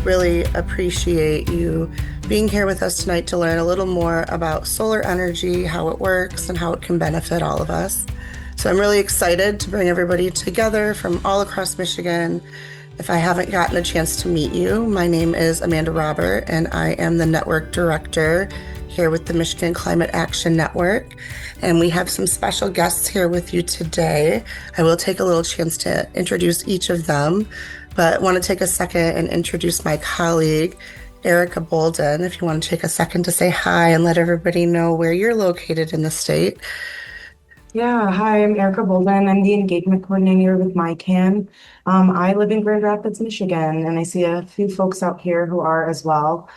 really appreciate you being here with us tonight to learn a little more about solar energy, how it works, and how it can benefit all of us. So I'm really excited to bring everybody together from all across Michigan. If I haven't gotten a chance to meet you, my name is Amanda Robert, and I am the network director here with the Michigan Climate Action Network. And we have some special guests here with you today. I will take a little chance to introduce each of them, but want to take a second and introduce my colleague, Erica Bolden. If you want to take a second to say hi and let everybody know where you're located in the state. Yeah, hi, I'm Erica Bolden. I'm the engagement coordinator with MyCan. I live in Grand Rapids, Michigan, and I see a few folks out here who are as well.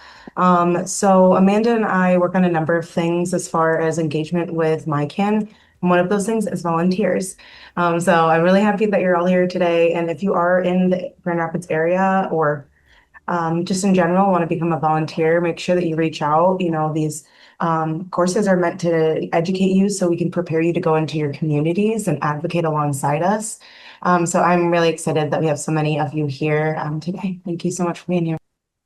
So Amanda and I work on a number of things as far as engagement with MyCan. And one of those things is volunteers. So I'm really happy that you're all here today. And if you are in the Grand Rapids area or just in general want to become a volunteer, make sure that you reach out. These courses are meant to educate you so we can prepare you to go into your communities and advocate alongside us. So I'm really excited that we have so many of you here today. Thank you so much for being here.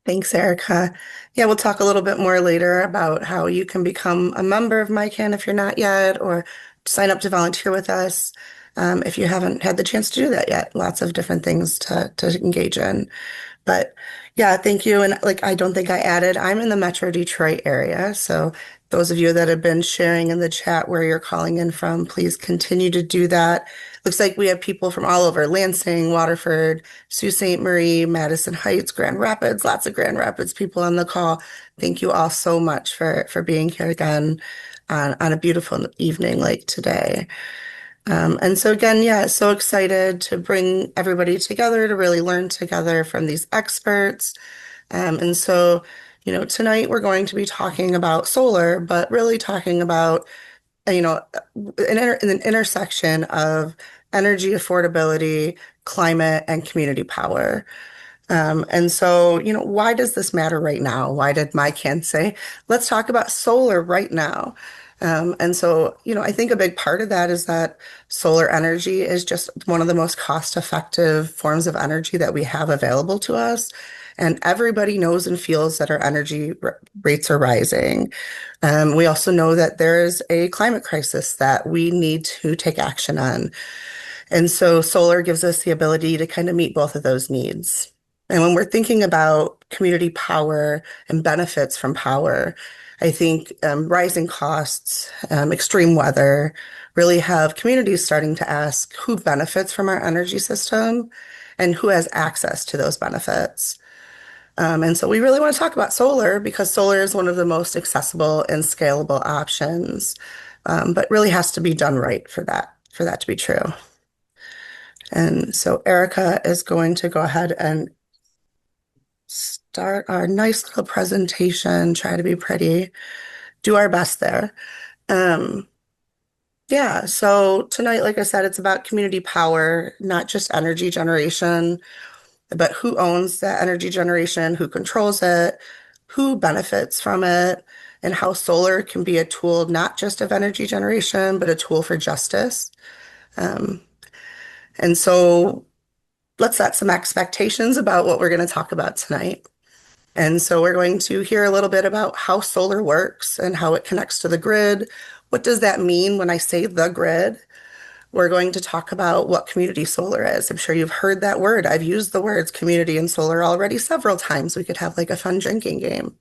Thanks, Erica. Yeah, we'll talk a little bit more later about how you can become a member of MyCan if you're not yet, or sign up to volunteer with us if you haven't had the chance to do that yet. Lots of different things to engage in. But yeah, thank you. And like, I don't think I added, I'm in the Metro Detroit area. So those of you that have been sharing in the chat where you're calling in from, please continue to do that. Looks like we have people from all over: Lansing, Waterford, Sault Ste. Marie, Madison Heights, Grand Rapids, lots of Grand Rapids people on the call. Thank you all so much for being here again on a beautiful evening like today. And so again, yeah, so excited to bring everybody together to really learn together from these experts. And so, tonight we're going to be talking about solar, but really talking about, an intersection of energy affordability, climate, and community power. And so, why does this matter right now? Why did MyCan say, let's talk about solar right now? And so, I think a big part of that is that solar energy is just one of the most cost-effective forms of energy that we have available to us. And everybody knows and feels that our energy rates are rising. We also know that there is a climate crisis that we need to take action on. And so solar gives us the ability to kind of meet both of those needs. And when we're thinking about community power and benefits from power, I think rising costs, extreme weather really have communities starting to ask who benefits from our energy system and who has access to those benefits. And so we really want to talk about solar because solar is one of the most accessible and scalable options, but really has to be done right for that to be true. And so Erica is going to go ahead and start our nice little presentation, try to be pretty, do our best there. Um, yeah, so tonight, like I said, it's about community power, not just energy generation, but who owns that energy generation, who controls it, who benefits from it, and how solar can be a tool not just of energy generation, but a tool for justice. Um, and so let's set some expectations about what we're going to talk about tonight. And so we're going to hear a little bit about how solar works and how it connects to the grid. What does that mean when I say the grid? We're going to talk about what community solar is. I'm sure you've heard that word. I've used the words community and solar already several times. We could have like a fun drinking game.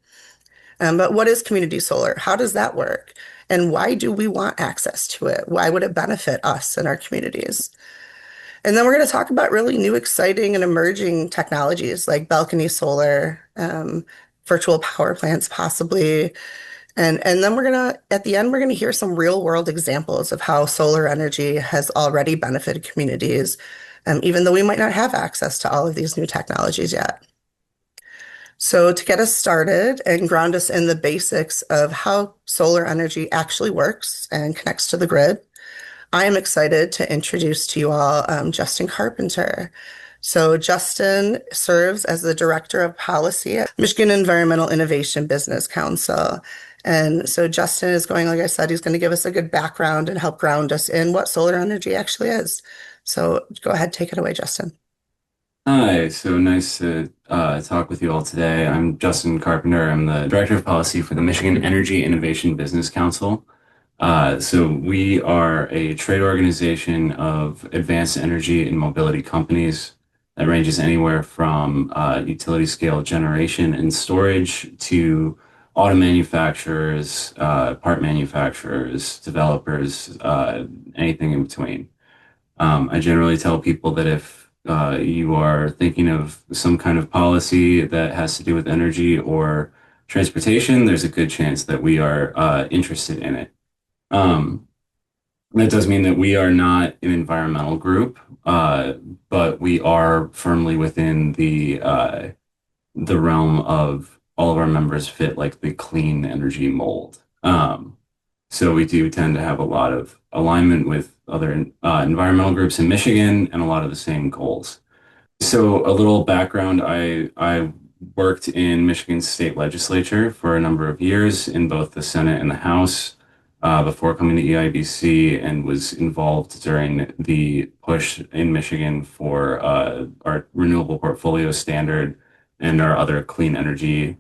But what is community solar? How does that work? And why do we want access to it? Why would it benefit us and our communities? And then we're going to talk about really new, exciting, and emerging technologies like balcony solar, virtual power plants, possibly. And then at the end, we're going to hear some real world examples of how solar energy has already benefited communities, even though we might not have access to all of these new technologies yet. So to get us started and ground us in the basics of how solar energy actually works and connects to the grid, I am excited to introduce to you all Justin Carpenter. So Justin serves as the Director of Policy at Michigan Environmental Innovation Business Council. And so Justin is going, like I said, he's going to give us a good background and help ground us in what solar energy actually is. So go ahead, take it away, Justin. Hi, so nice to talk with you all today. I'm Justin Carpenter. I'm the Director of Policy for the Michigan Energy Innovation Business Council. So we are a trade organization of advanced energy and mobility companies that ranges anywhere from utility scale generation and storage to auto manufacturers, part manufacturers, developers, anything in between. I generally tell people that if you are thinking of some kind of policy that has to do with energy or transportation, there's a good chance that we are interested in it. Um, that does mean that we are not an environmental group, but we are firmly within the realm of all of our members fit like the clean energy mold. So we do tend to have a lot of alignment with other environmental groups in Michigan and a lot of the same goals. So a little background, I worked in Michigan's state legislature for a number of years in both the Senate and the House before coming to EIBC and was involved during the push in Michigan for our renewable portfolio standard and our other clean energy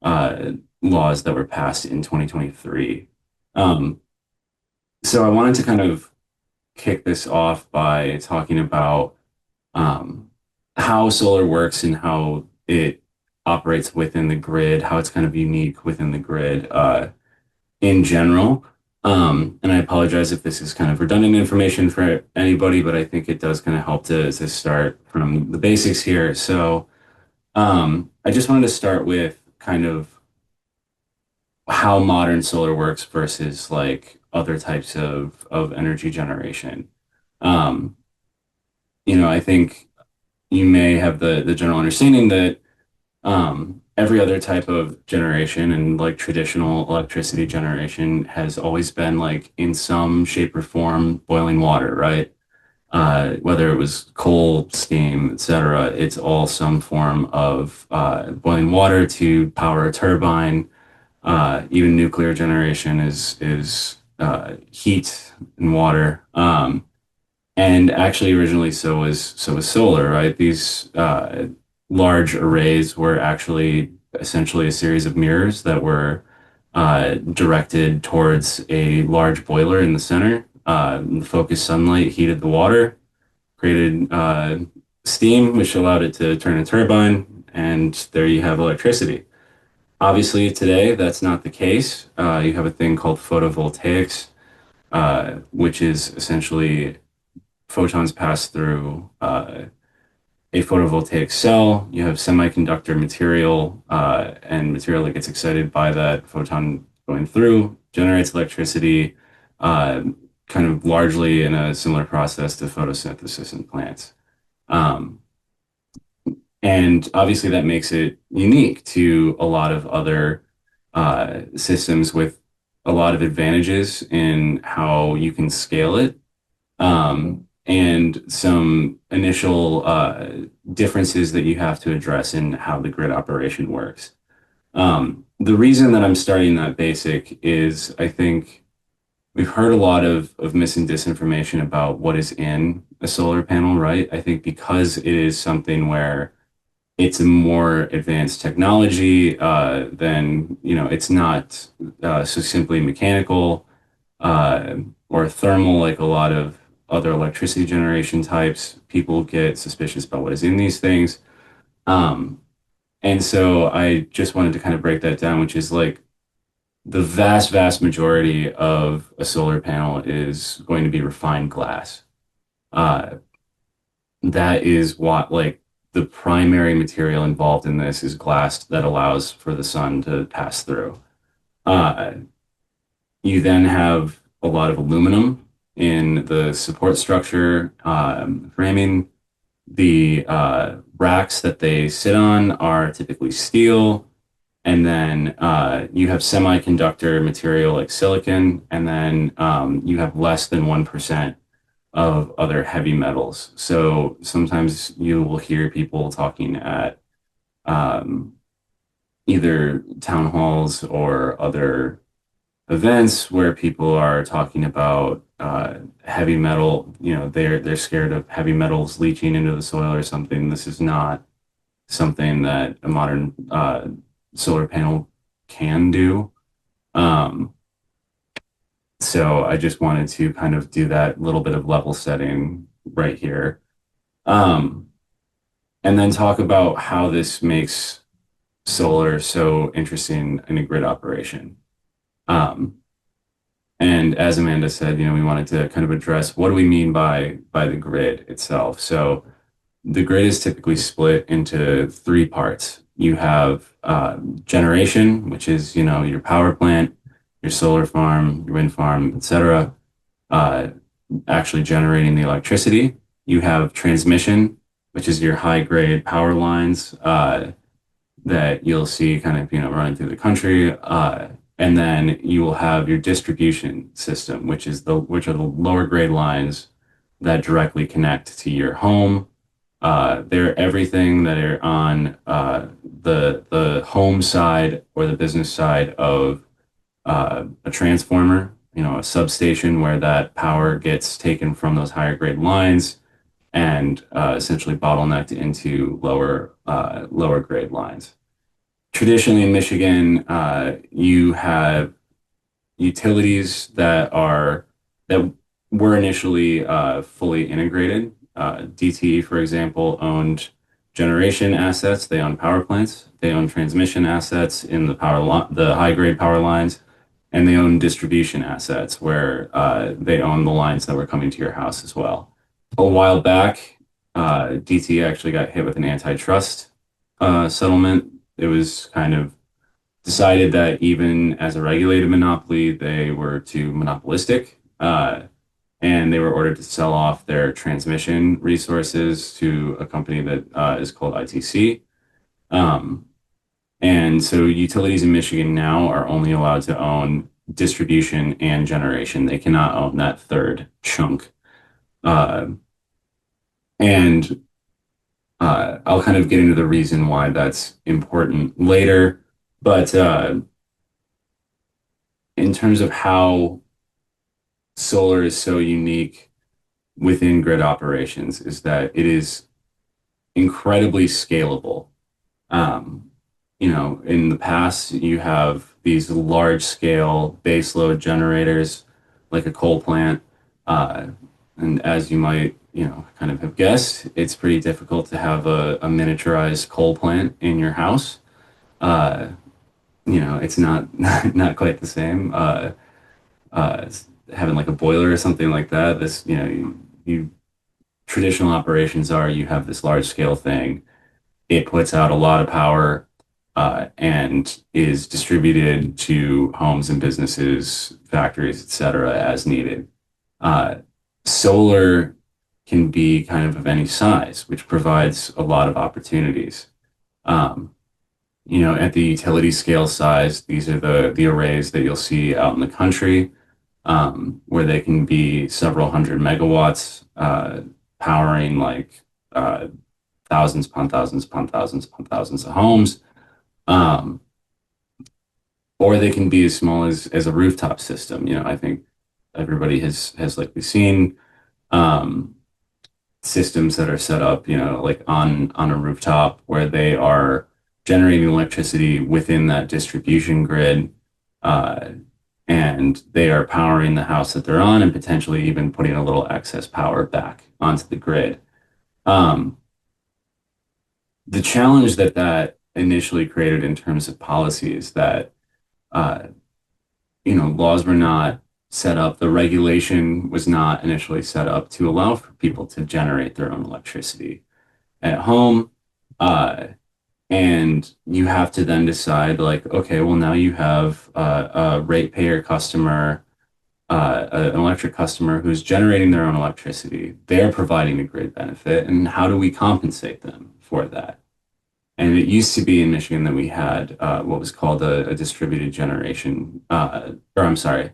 uh, laws that were passed in 2023. Um, so I wanted to kind of kick this off by talking about um, how solar works and how it operates within the grid, how it's kind of unique within the grid in general. And I apologize if this is kind of redundant information for anybody, but I think it does kind of help to start from the basics here. So I just wanted to start with kind of how modern solar works versus like other types of energy generation. Um, I think you may have the general understanding that every other type of generation and like traditional electricity generation has always been like in some shape or form boiling water, right? Whether it was coal, steam, etc., it's all some form of boiling water to power a turbine. Even nuclear generation is heat and water. And actually, originally, so was solar, right? These large arrays were actually essentially a series of mirrors that were directed towards a large boiler in the center. The focused sunlight heated the water, created steam, which allowed it to turn a turbine, and there you have electricity. Obviously, today that's not the case. You have a thing called photovoltaics, which is essentially photons pass through a photovoltaic cell. You have semiconductor material, and material that gets excited by that photon going through, generates electricity, uh, kind of largely in a similar process to photosynthesis in plants. Um, and obviously, that makes it unique to a lot of other systems with a lot of advantages in how you can scale it and some initial differences that you have to address in how the grid operation works. The reason that I'm starting that basic is I think we've heard a lot of mis and disinformation about what is in a solar panel, right? I think because it is something where it's a more advanced technology than, it's not so simply mechanical uh, or thermal, like a lot of other electricity generation types. People get suspicious about what is in these things. Um, and so I just wanted to kind of break that down, which is like the vast, vast majority of a solar panel is going to be refined glass. Uh, that is what like the primary material involved in this is glass that allows for the sun to pass through. Uh, You then have a lot of aluminum in the support structure, framing. The racks that they sit on are typically steel. And then you have semiconductor material like silicon, and then you have less than 1% of other heavy metals. So sometimes you will hear people talking at um, either town halls or other events where people are talking about heavy metal, they're scared of heavy metals leaching into the soil or something. This is not something that a modern solar panel can do. Um, so I just wanted to kind of do that little bit of level setting right here. Um, and then talk about how this makes solar so interesting in a grid operation. Um, and as Amanda said, we wanted to kind of address what do we mean by the grid itself. So the grid is typically split into three parts. You have generation, which is, your power plant, your solar farm, your wind farm, etc., uh, actually generating the electricity. You have transmission, which is your high grade power lines that you'll see kind of, running through the country. And then you will have your distribution system, which are the lower grade lines that directly connect to your home. They're everything that are on the home side or the business side of a transformer, a substation where that power gets taken from those higher grade lines and essentially bottlenecked into lower grade lines. Traditionally in Michigan, you have utilities that were initially fully integrated. DTE, for example, owned generation assets. They own power plants. They own transmission assets in the high grade power lines, and they own distribution assets where they own the lines that were coming to your house as well. A while back, DTE actually got hit with an antitrust settlement. It was kind of decided that even as a regulated monopoly, they were too monopolistic, and they were ordered to sell off their transmission resources to a company that is called ITC. Um, and so utilities in Michigan now are only allowed to own distribution and generation. They cannot own that third chunk. Uh, and I'll kind of get into the reason why that's important later. But in terms of how solar is so unique within grid operations is that it is incredibly scalable. Um, in the past, you have these large scale baseload generators like a coal plant. Uh, and as you might, kind of have guessed, it's pretty difficult to have a miniaturized coal plant in your house. Uh, it's not not quite the same. Uh, Having like a boiler or something like that. You traditional operations are you have this large scale thing. It puts out a lot of power and is distributed to homes and businesses, factories, etc., as needed. Uh, Solar can be kind of any size, which provides a lot of opportunities. Um, at the utility scale size, these are the arrays that you'll see out in the country, where they can be several hundred megawatts, powering like uh, thousands upon thousands upon thousands upon thousands of homes. Um, or they can be as small as a rooftop system. I think everybody has likely seen um, systems that are set up, like on a rooftop where they are generating electricity within that distribution grid, uh, and they are powering the house that they're on and potentially even putting a little excess power back onto the grid. Um, the challenge that initially created in terms of policy is that uh, laws were not set up, the regulation was not initially set up to allow for people to generate their own electricity at home. And you have to then decide, like, okay, well, now you have a ratepayer customer, an electric customer who's generating their own electricity. They're providing a grid benefit, and how do we compensate them for that? And it used to be in Michigan that we had what was called a distributed generation, or I'm sorry,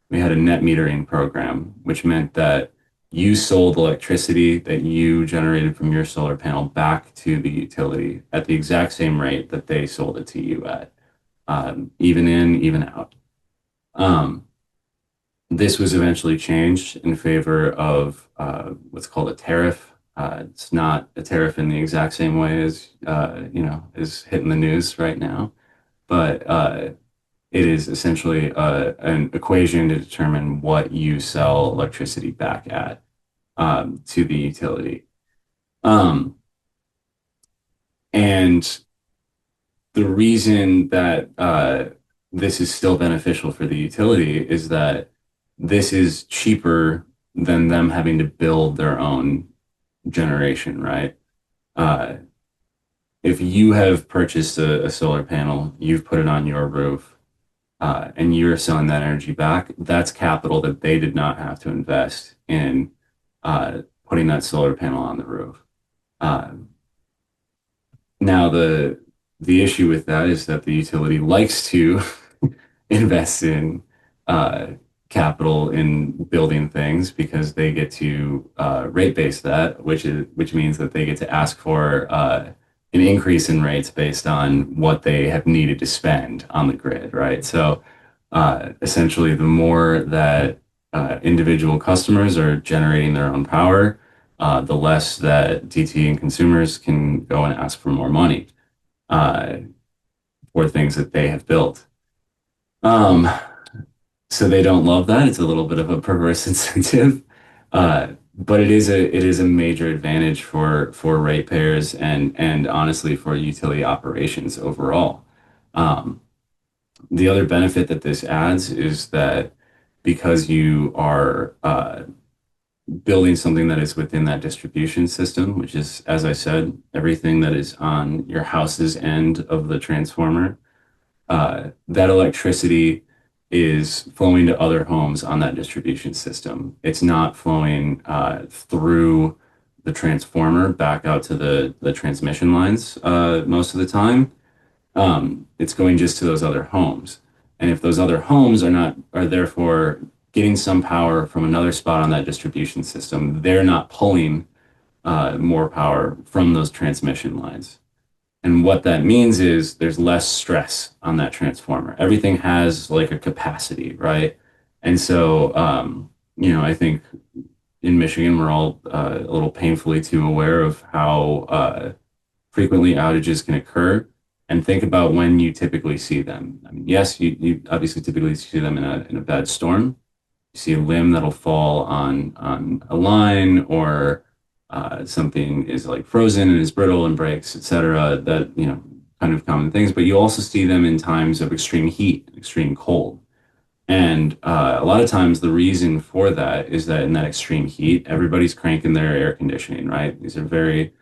we had a net metering program, which meant that you sold electricity that you generated from your solar panel back to the utility at the exact same rate that they sold it to you at, even in, even out. Um, this was eventually changed in favor of what's called a tariff It's not a tariff in the exact same way as is hitting the news right now, but it is essentially an equation to determine what you sell electricity back at to the utility. Um, and the reason that this is still beneficial for the utility is that this is cheaper than them having to build their own generation, right? Uh, if you have purchased a solar panel, you've put it on your roof, and you're selling that energy back, that's capital that they did not have to invest in putting that solar panel on the roof. Uh, Now the issue with that is that the utility likes to invest in uh, capital in building things because they get to rate base that, which means that they get to ask for an increase in rates based on what they have needed to spend on the grid, right? So essentially, the more that individual customers are generating their own power, the less that DT and consumers can go and ask for more money uh, for things that they have built. Um, so they don't love that. It's a little bit of a perverse incentive, but it is a major advantage for ratepayers and honestly for utility operations overall. Um, the other benefit that this adds is that because you are building something that is within that distribution system, which is, as I said, everything that is on your house's end of the transformer, that electricity is flowing to other homes on that distribution system. It's not flowing through the transformer back out to the transmission lines most of the time. It's going just to those other homes. And if those other homes are therefore getting some power from another spot on that distribution system, they're not pulling more power from those transmission lines. And what that means is there's less stress on that transformer. Everything has like a capacity, right? And so, I think in Michigan, we're all a little painfully too aware of how frequently outages can occur. And think about when you typically see them. I mean, yes, you obviously typically see them in a bad storm. You see a limb that'll fall on a line, or something is like frozen and is brittle and breaks, etc. That, kind of common things. But you also see them in times of extreme heat, extreme cold. And a lot of times the reason for that is that in that extreme heat, everybody's cranking their air conditioning, right? These are very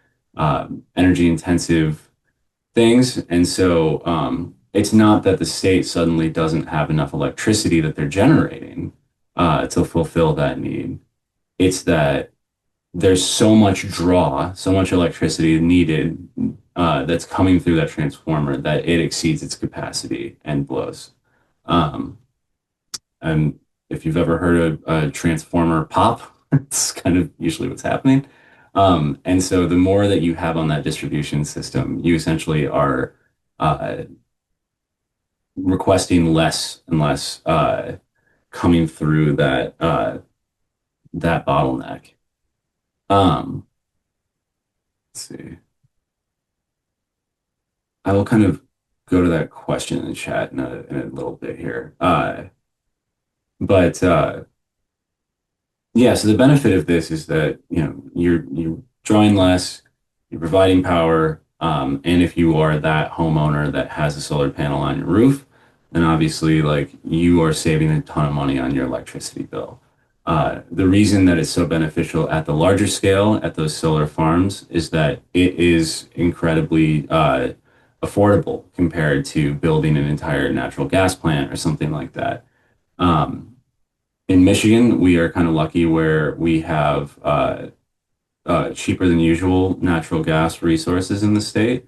energy intensive things. And so it's not that the state suddenly doesn't have enough electricity that they're generating to fulfill that need. It's that there's so much draw, so much electricity needed that's coming through that transformer that it exceeds its capacity and blows. Um, and if you've ever heard a transformer pop, it's kind of usually what's happening. And so the more that you have on that distribution system, you essentially are uh, requesting less and less coming through that bottleneck. Um, let's see. I will kind of go to that question in the chat in a little bit here. But Yeah, so the benefit of this is that, you're drawing less, you're providing power, and if you are that homeowner that has a solar panel on your roof, then obviously like you are saving a ton of money on your electricity bill. The reason that it's so beneficial at the larger scale at those solar farms is that it is incredibly affordable compared to building an entire natural gas plant or something like that. Um, in Michigan, we are kind of lucky where we have cheaper than usual natural gas resources in the state.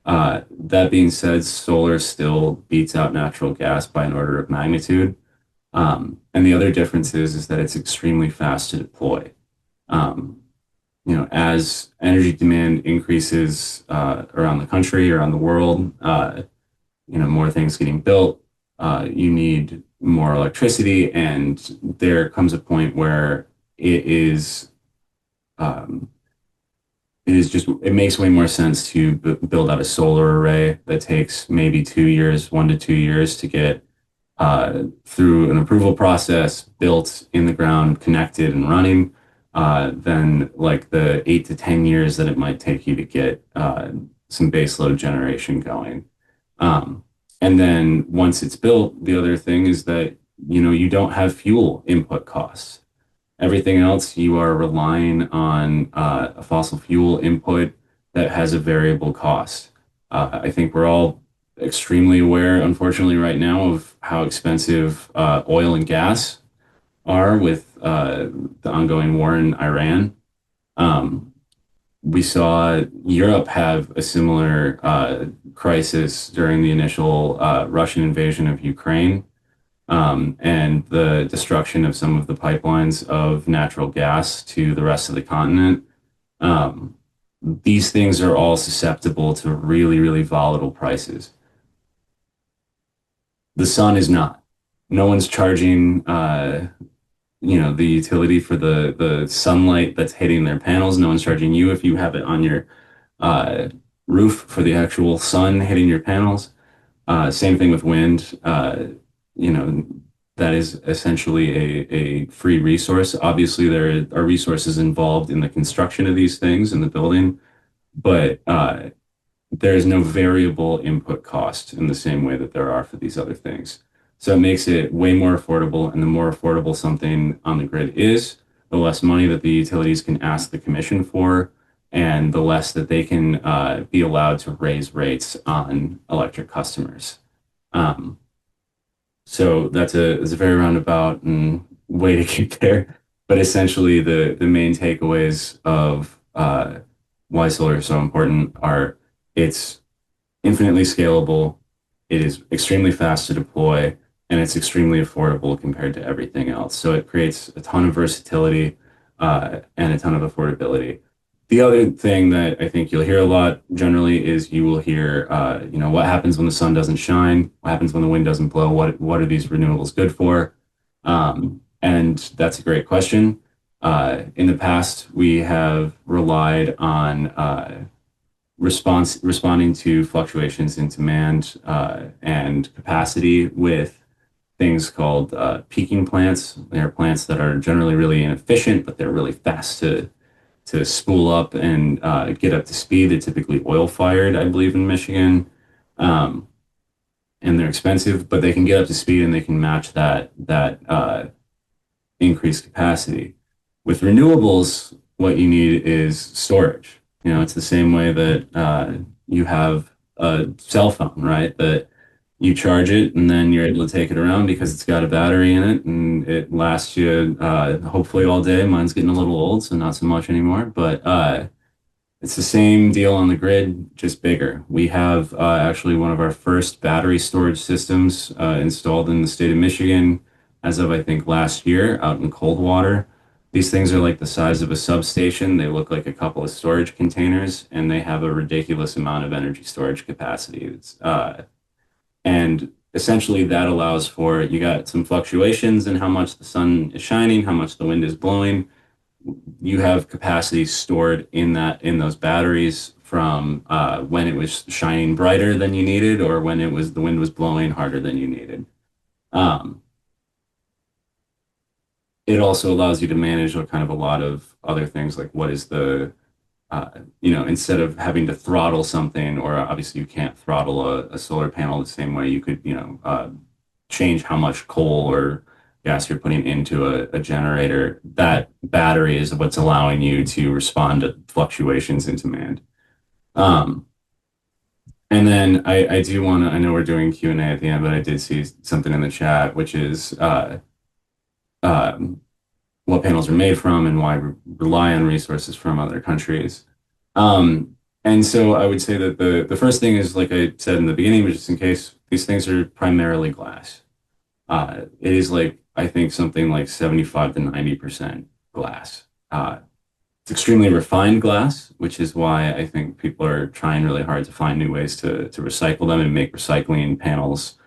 That being said, solar still beats out natural gas by an order of magnitude. And the other difference is that it's extremely fast to deploy. Um, as energy demand increases around the country, around the world, more things getting built, you need more electricity, and there comes a point where it is um, it makes way more sense to build out a solar array that takes maybe 2 years, 1 to 2 years to get through an approval process, built in the ground, connected and running, than like the 8 to 10 years that it might take you to get some baseload generation going. Um, and then once it's built, the other thing is that you don't have fuel input costs. Everything else, you are relying on a fossil fuel input that has a variable cost. I think we're all extremely aware, unfortunately, right now of how expensive oil and gas are with the ongoing war in Iran. Um, we saw Europe have a similar crisis during the initial Russian invasion of Ukraine, and the destruction of some of the pipelines of natural gas to the rest of the continent. Um, these things are all susceptible to really, really volatile prices. The sun is not. No one's charging, the utility for the sunlight that's hitting their panels. No one's charging you if you have it on your uh, roof for the actual sun hitting your panels. Same thing with wind. You know, that is essentially a free resource. Obviously, there are resources involved in the construction of these things in the building, but there is no variable input cost in the same way that there are for these other things. So it makes it way more affordable, and the more affordable something on the grid is, the less money that the utilities can ask the commission for, and the less that they can be allowed to raise rates on electric customers. Um, so that's a very roundabout and way to get there. But essentially, the main takeaways of why solar is so important are it's infinitely scalable, it is extremely fast to deploy, and it's extremely affordable compared to everything else. So it creates a ton of versatility and a ton of affordability. The other thing that I think you'll hear a lot generally is you will hear, what happens when the sun doesn't shine? What happens when the wind doesn't blow? What are these renewables good for? And that's a great question. In the past, we have relied on responding to fluctuations in demand and capacity with things called peaking plants. They're plants that are generally really inefficient, but they're really fast to spool up and get up to speed. They're typically oil fired, I believe, in Michigan, um, and they're expensive, but they can get up to speed and they can match that increased capacity. With renewables, what you need is storage. It's the same way that you have a cell phone, right? That you charge it and then you're able to take it around because it's got a battery in it and it lasts you hopefully all day. Mine's getting a little old, so not so much anymore. But it's the same deal on the grid, just bigger. We have actually one of our first battery storage systems installed in the state of Michigan as of, I think, last year out in Coldwater. These things are like the size of a substation. They look like a couple of storage containers, and they have a ridiculous amount of energy storage capacity. And essentially, that allows for you got some fluctuations in how much the sun is shining, how much the wind is blowing. You have capacity stored in those batteries from when it was shining brighter than you needed, or when the wind was blowing harder than you needed. Um, it also allows you to manage a lot of other things, like what is instead of having to throttle something, or obviously you can't throttle a solar panel the same way you could, change how much coal or gas you're putting into a generator. That battery is what's allowing you to respond to fluctuations in demand. Um, and then I do want to, I know we're doing Q&A at the end, but I did see something in the chat, which is um, what panels are made from and why we rely on resources from other countries. And so I would say that the first thing is, like I said in the beginning, but just in case, these things are primarily glass. It is like, I think something like 75 to 90% glass. It's extremely refined glass, which is why I think people are trying really hard to find new ways to recycle them and make recycling panels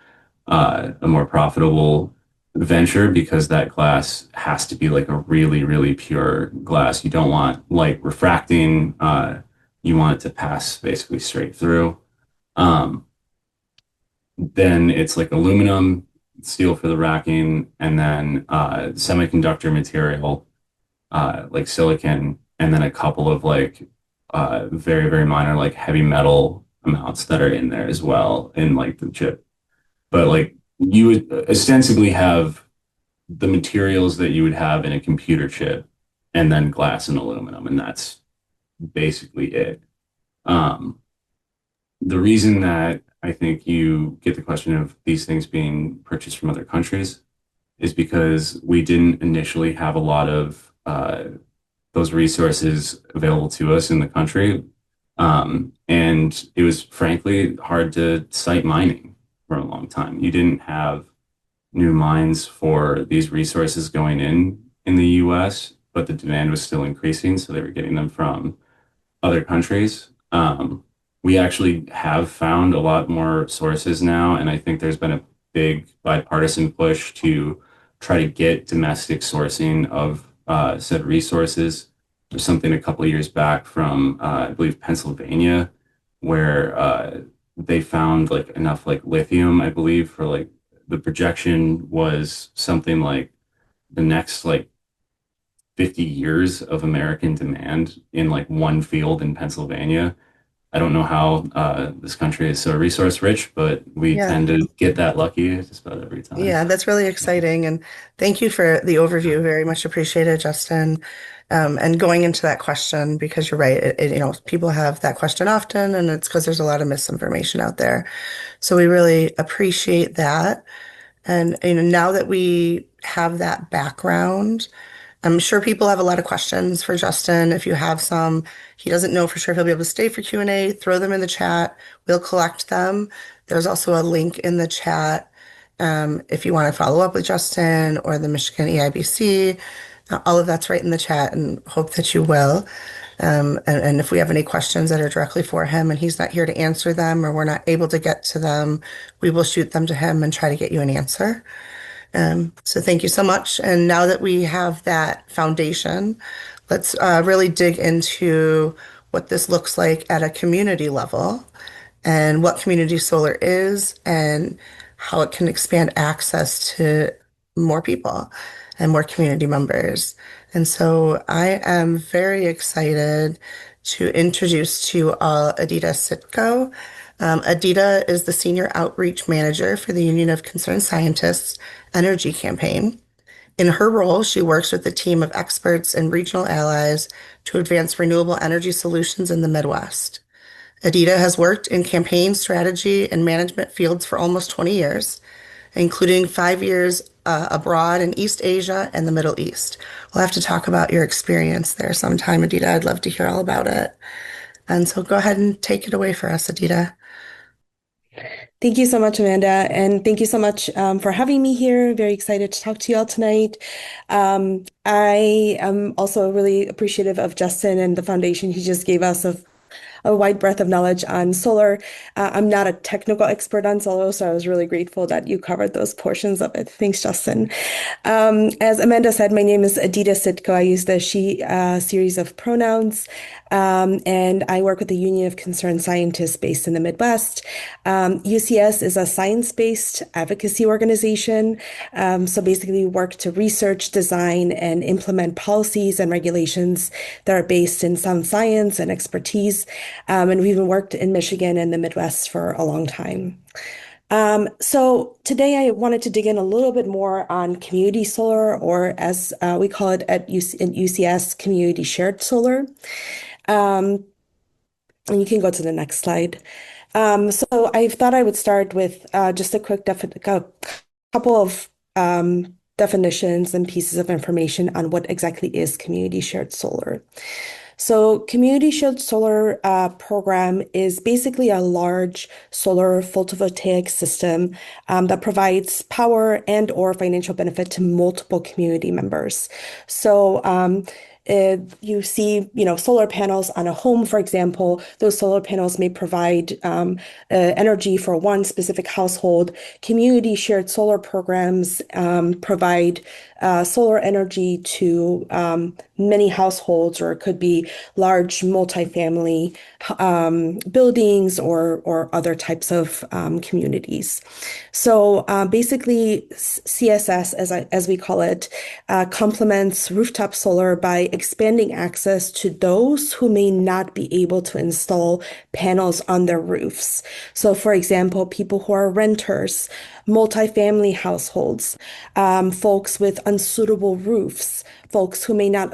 a more profitable venture, because that glass has to be like a really, really pure glass. You don't want light refracting. you want it to pass basically straight through. Um, then it's like aluminum, steel for the racking, and then semiconductor material, like silicon, and then a couple of like very, very minor like heavy metal amounts that are in there as well in like the chip. But like you would ostensibly have the materials that you would have in a computer chip and then glass and aluminum, and that's basically it. Um, the reason that I think you get the question of these things being purchased from other countries is because we didn't initially have a lot of those resources available to us in the country. And it was frankly hard to site mining for a long time. You didn't have new mines for these resources going in the US, but the demand was still increasing, so they were getting them from other countries. We actually have found a lot more sources now, and I think there's been a big bipartisan push to try to get domestic sourcing of said resources. There's something a couple of years back from, I believe, Pennsylvania, where they found like enough like lithium, I believe, for like the projection was something like the next like 50 years of American demand in like one field in Pennsylvania. I don't know how this country is so resource rich, but we Yeah. tend to get that lucky just about every time. Yeah, that's really exciting. And thank you for the overview. Very much appreciated, Justin. And going into that question, because you're right, people have that question often, and it's because there's a lot of misinformation out there. So we really appreciate that. And now that we have that background, I'm sure people have a lot of questions for Justin. If you have some, he doesn't know for sure if he'll be able to stay for Q&A, throw them in the chat. We'll collect them. There's also a link in the chat if you want to follow up with Justin or the Michigan EIBC. All of that's right in the chat and hope that you will. And if we have any questions that are directly for him and he's not here to answer them or we're not able to get to them, we will shoot them to him and try to get you an answer. So thank you so much. And now that we have that foundation, let's really dig into what this looks like at a community level and what community solar is and how it can expand access to more people and more community members. And so I am very excited to introduce to you all Adita Sitko. Adita is the Senior Outreach Manager for the Union of Concerned Scientists Energy Campaign. In her role, she works with a team of experts and regional allies to advance renewable energy solutions in the Midwest. Adita has worked in campaign strategy and management fields for almost 20 years, including 5 years abroad in East Asia and the Middle East. We'll have to talk about your experience there sometime, Adita. I'd love to hear all about it. And so go ahead and take it away for us, Adita. Thank you so much, Amanda. And thank you so much for having me here. Very excited to talk to you all tonight. I am also really appreciative of Justin and the foundation he just gave us of a wide breadth of knowledge on solar. I'm not a technical expert on solar, so I was really grateful that you covered those portions of it. Thanks, Justin. As Amanda said, my name is Adita Sitko. I use the she series of pronouns, and I work with the Union of Concerned Scientists based in the Midwest. UCS is a science-based advocacy organization. So basically, we work to research, design, and implement policies and regulations that are based in sound science and expertise. And we've been worked in Michigan and the Midwest for a long time. So today I wanted to dig in a little bit more on community solar, or as we call it in UCS, community shared solar. Um, and you can go to the next slide. So I thought I would start with just a quick couple of definitions and pieces of information on what exactly is community shared solar. So community shared solar program is basically a large solar photovoltaic system that provides power and or financial benefit to multiple community members. So if you see, solar panels on a home, for example, those solar panels may provide energy for one specific household. Community shared solar programs provide solar energy to many households, or it could be large multifamily buildings or other types of communities. So basically, CSS, as we call it, complements rooftop solar by expanding access to those who may not be able to install panels on their roofs. So, for example, people who are renters, multifamily households, folks with unsuitable roofs, folks who may not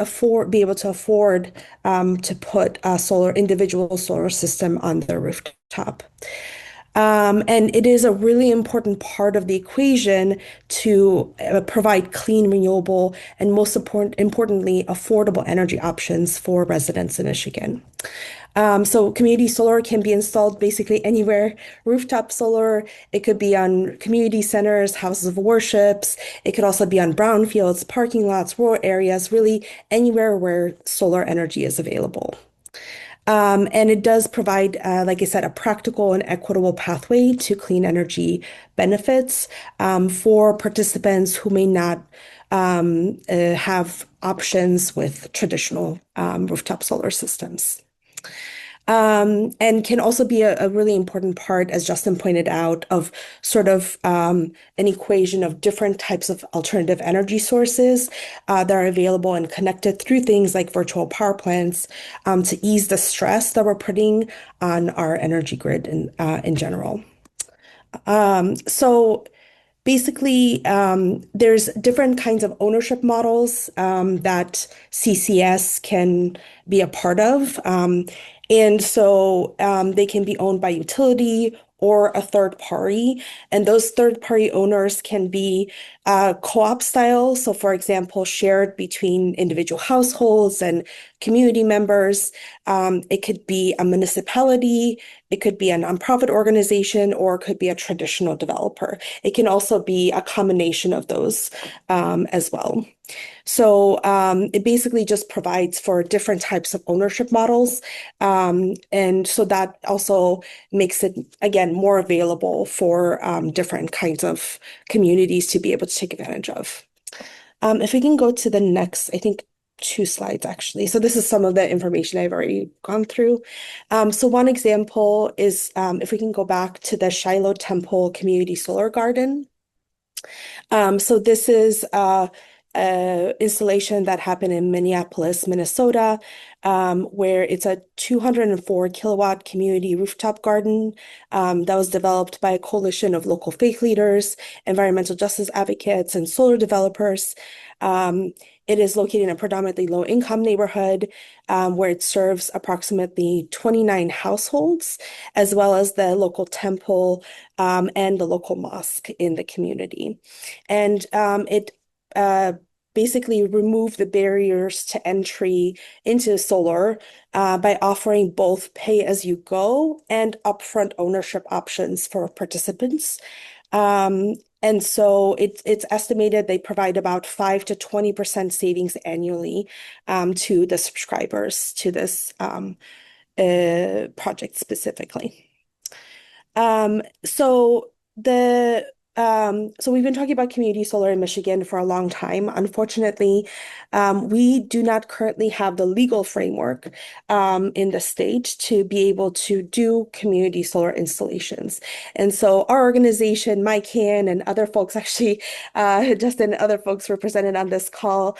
be able to afford to put a individual solar system on their rooftop. And it is a really important part of the equation to provide clean, renewable, and importantly, affordable energy options for residents in Michigan. So community solar can be installed basically anywhere. Rooftop solar, it could be on community centers, houses of worships. It could also be on brownfields, parking lots, rural areas, really anywhere where solar energy is available. And it does provide, like I said, a practical and equitable pathway to clean energy benefits for participants who may not have options with traditional rooftop solar systems. And can also be a really important part, as Justin pointed out, of sort of an equation of different types of alternative energy sources that are available and connected through things like virtual power plants to ease the stress that we're putting on our energy grid in general. So basically, there's different kinds of ownership models that CCS can be a part of. And so they can be owned by utility or a third party. And those third party owners can be co-op style. So, for example, shared between individual households and community members. It could be a municipality, it could be a nonprofit organization, or it could be a traditional developer. It can also be a combination of those as well. So it basically just provides for different types of ownership models. And so that also makes it, again, more available for different kinds of communities to be able to take advantage of. If we can go to the next, I think 2 slides actually. So this is some of the information I've already gone through. So one example is if we can go back to the Shiloh Temple Community Solar Garden. So this is a installation that happened in Minneapolis, Minnesota, where it's a 204 kilowatt community rooftop garden that was developed by a coalition of local faith leaders, environmental justice advocates, and solar developers. It is located in a predominantly low-income neighborhood where it serves approximately 29 households, as well as the local temple and the local mosque in the community. And it basically removed the barriers to entry into solar by offering both pay-as-you-go and upfront ownership options for participants. And so it's estimated they provide about 5 to 20% savings annually to the subscribers to this project specifically. So so we've been talking about community solar in Michigan for a long time. Unfortunately, we do not currently have the legal framework in the state to be able to do community solar installations. And so our organization, MyCan, and other folks actually, Justin and other folks represented on this call,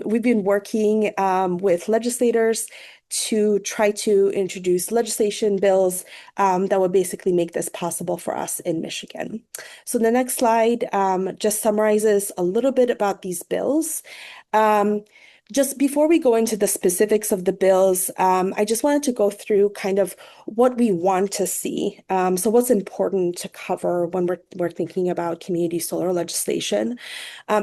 we've been working with legislators to try to introduce legislation bills that would basically make this possible for us in Michigan. So the next slide just summarizes a little bit about these bills. Just before we go into the specifics of the bills, I just wanted to go through kind of what we want to see. So what's important to cover when we're thinking about community solar legislation.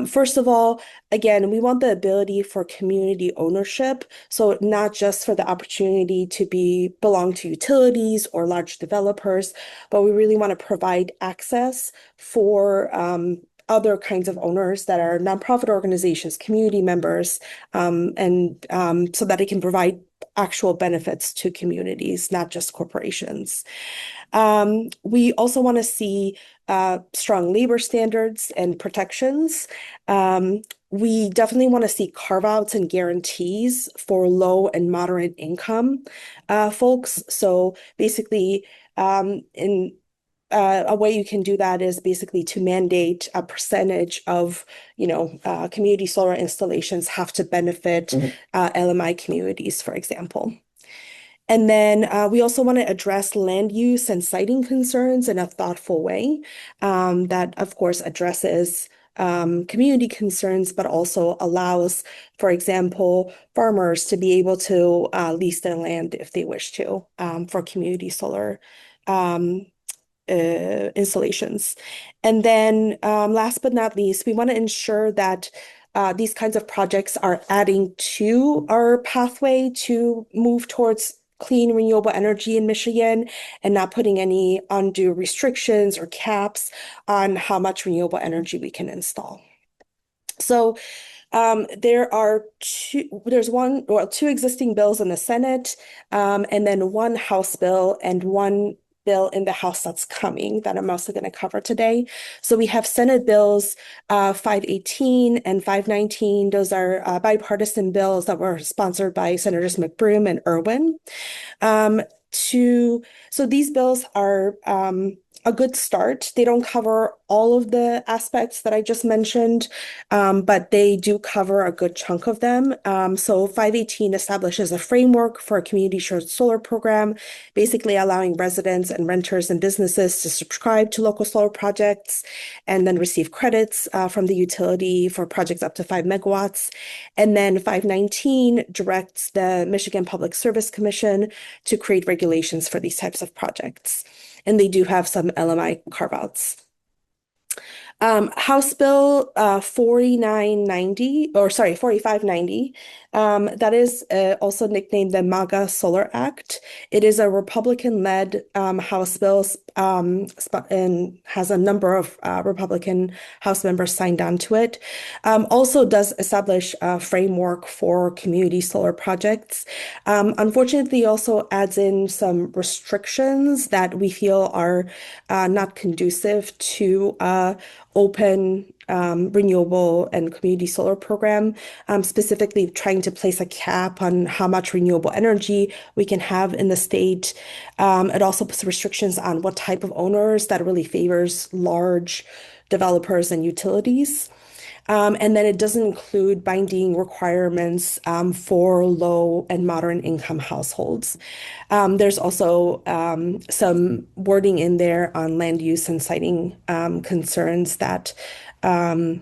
First of all, again, we want the ability for community ownership. So not just for the opportunity to belong to utilities or large developers, but we really want to provide access for other kinds of owners that are nonprofit organizations, community members, and so that it can provide actual benefits to communities, not just corporations. We also want to see strong labor standards and protections. We definitely want to see carve-outs and guarantees for low and moderate income folks. So basically, in a way you can do that is basically to mandate a percentage of, community solar installations have to benefit LMI communities, for example. And then we also want to address land use and siting concerns in a thoughtful way that, of course, addresses community concerns, but also allows, for example, farmers to be able to lease their land if they wish to for community solar um, installations. And then last but not least, we want to ensure that these kinds of projects are adding to our pathway to move towards clean renewable energy in Michigan and not putting any undue restrictions or caps on how much renewable energy we can install. So there's two existing bills in the Senate, and then one House bill and one bill in the House that's coming that I'm also going to cover today. So we have Senate bills 518 and 519. Those are bipartisan bills that were sponsored by Senators McBroom and Irwin. Um, to so these bills are a good start. They don't cover all of the aspects that I just mentioned, but they do cover a good chunk of them. So 518 establishes a framework for a community shared solar program, basically allowing residents and renters and businesses to subscribe to local solar projects and then receive credits from the utility for projects up to 5 megawatts. And then 519 directs the Michigan Public Service Commission to create regulations for these types of projects. And they do have some LMI carve-outs. House Bill 4990, or sorry, 4590, that is also nicknamed the MAGA Solar Act. It is a Republican-led House bill and has a number of Republican House members signed on to it. Also does establish a framework for community solar projects. Unfortunately, also adds in some restrictions that we feel are not conducive to open renewable and community solar program, specifically trying to place a cap on how much renewable energy we can have in the state. It also puts restrictions on what type of owners that really favors large developers and utilities. And then it doesn't include binding requirements for low and moderate income households. There's also some wording in there on land use and siting concerns that we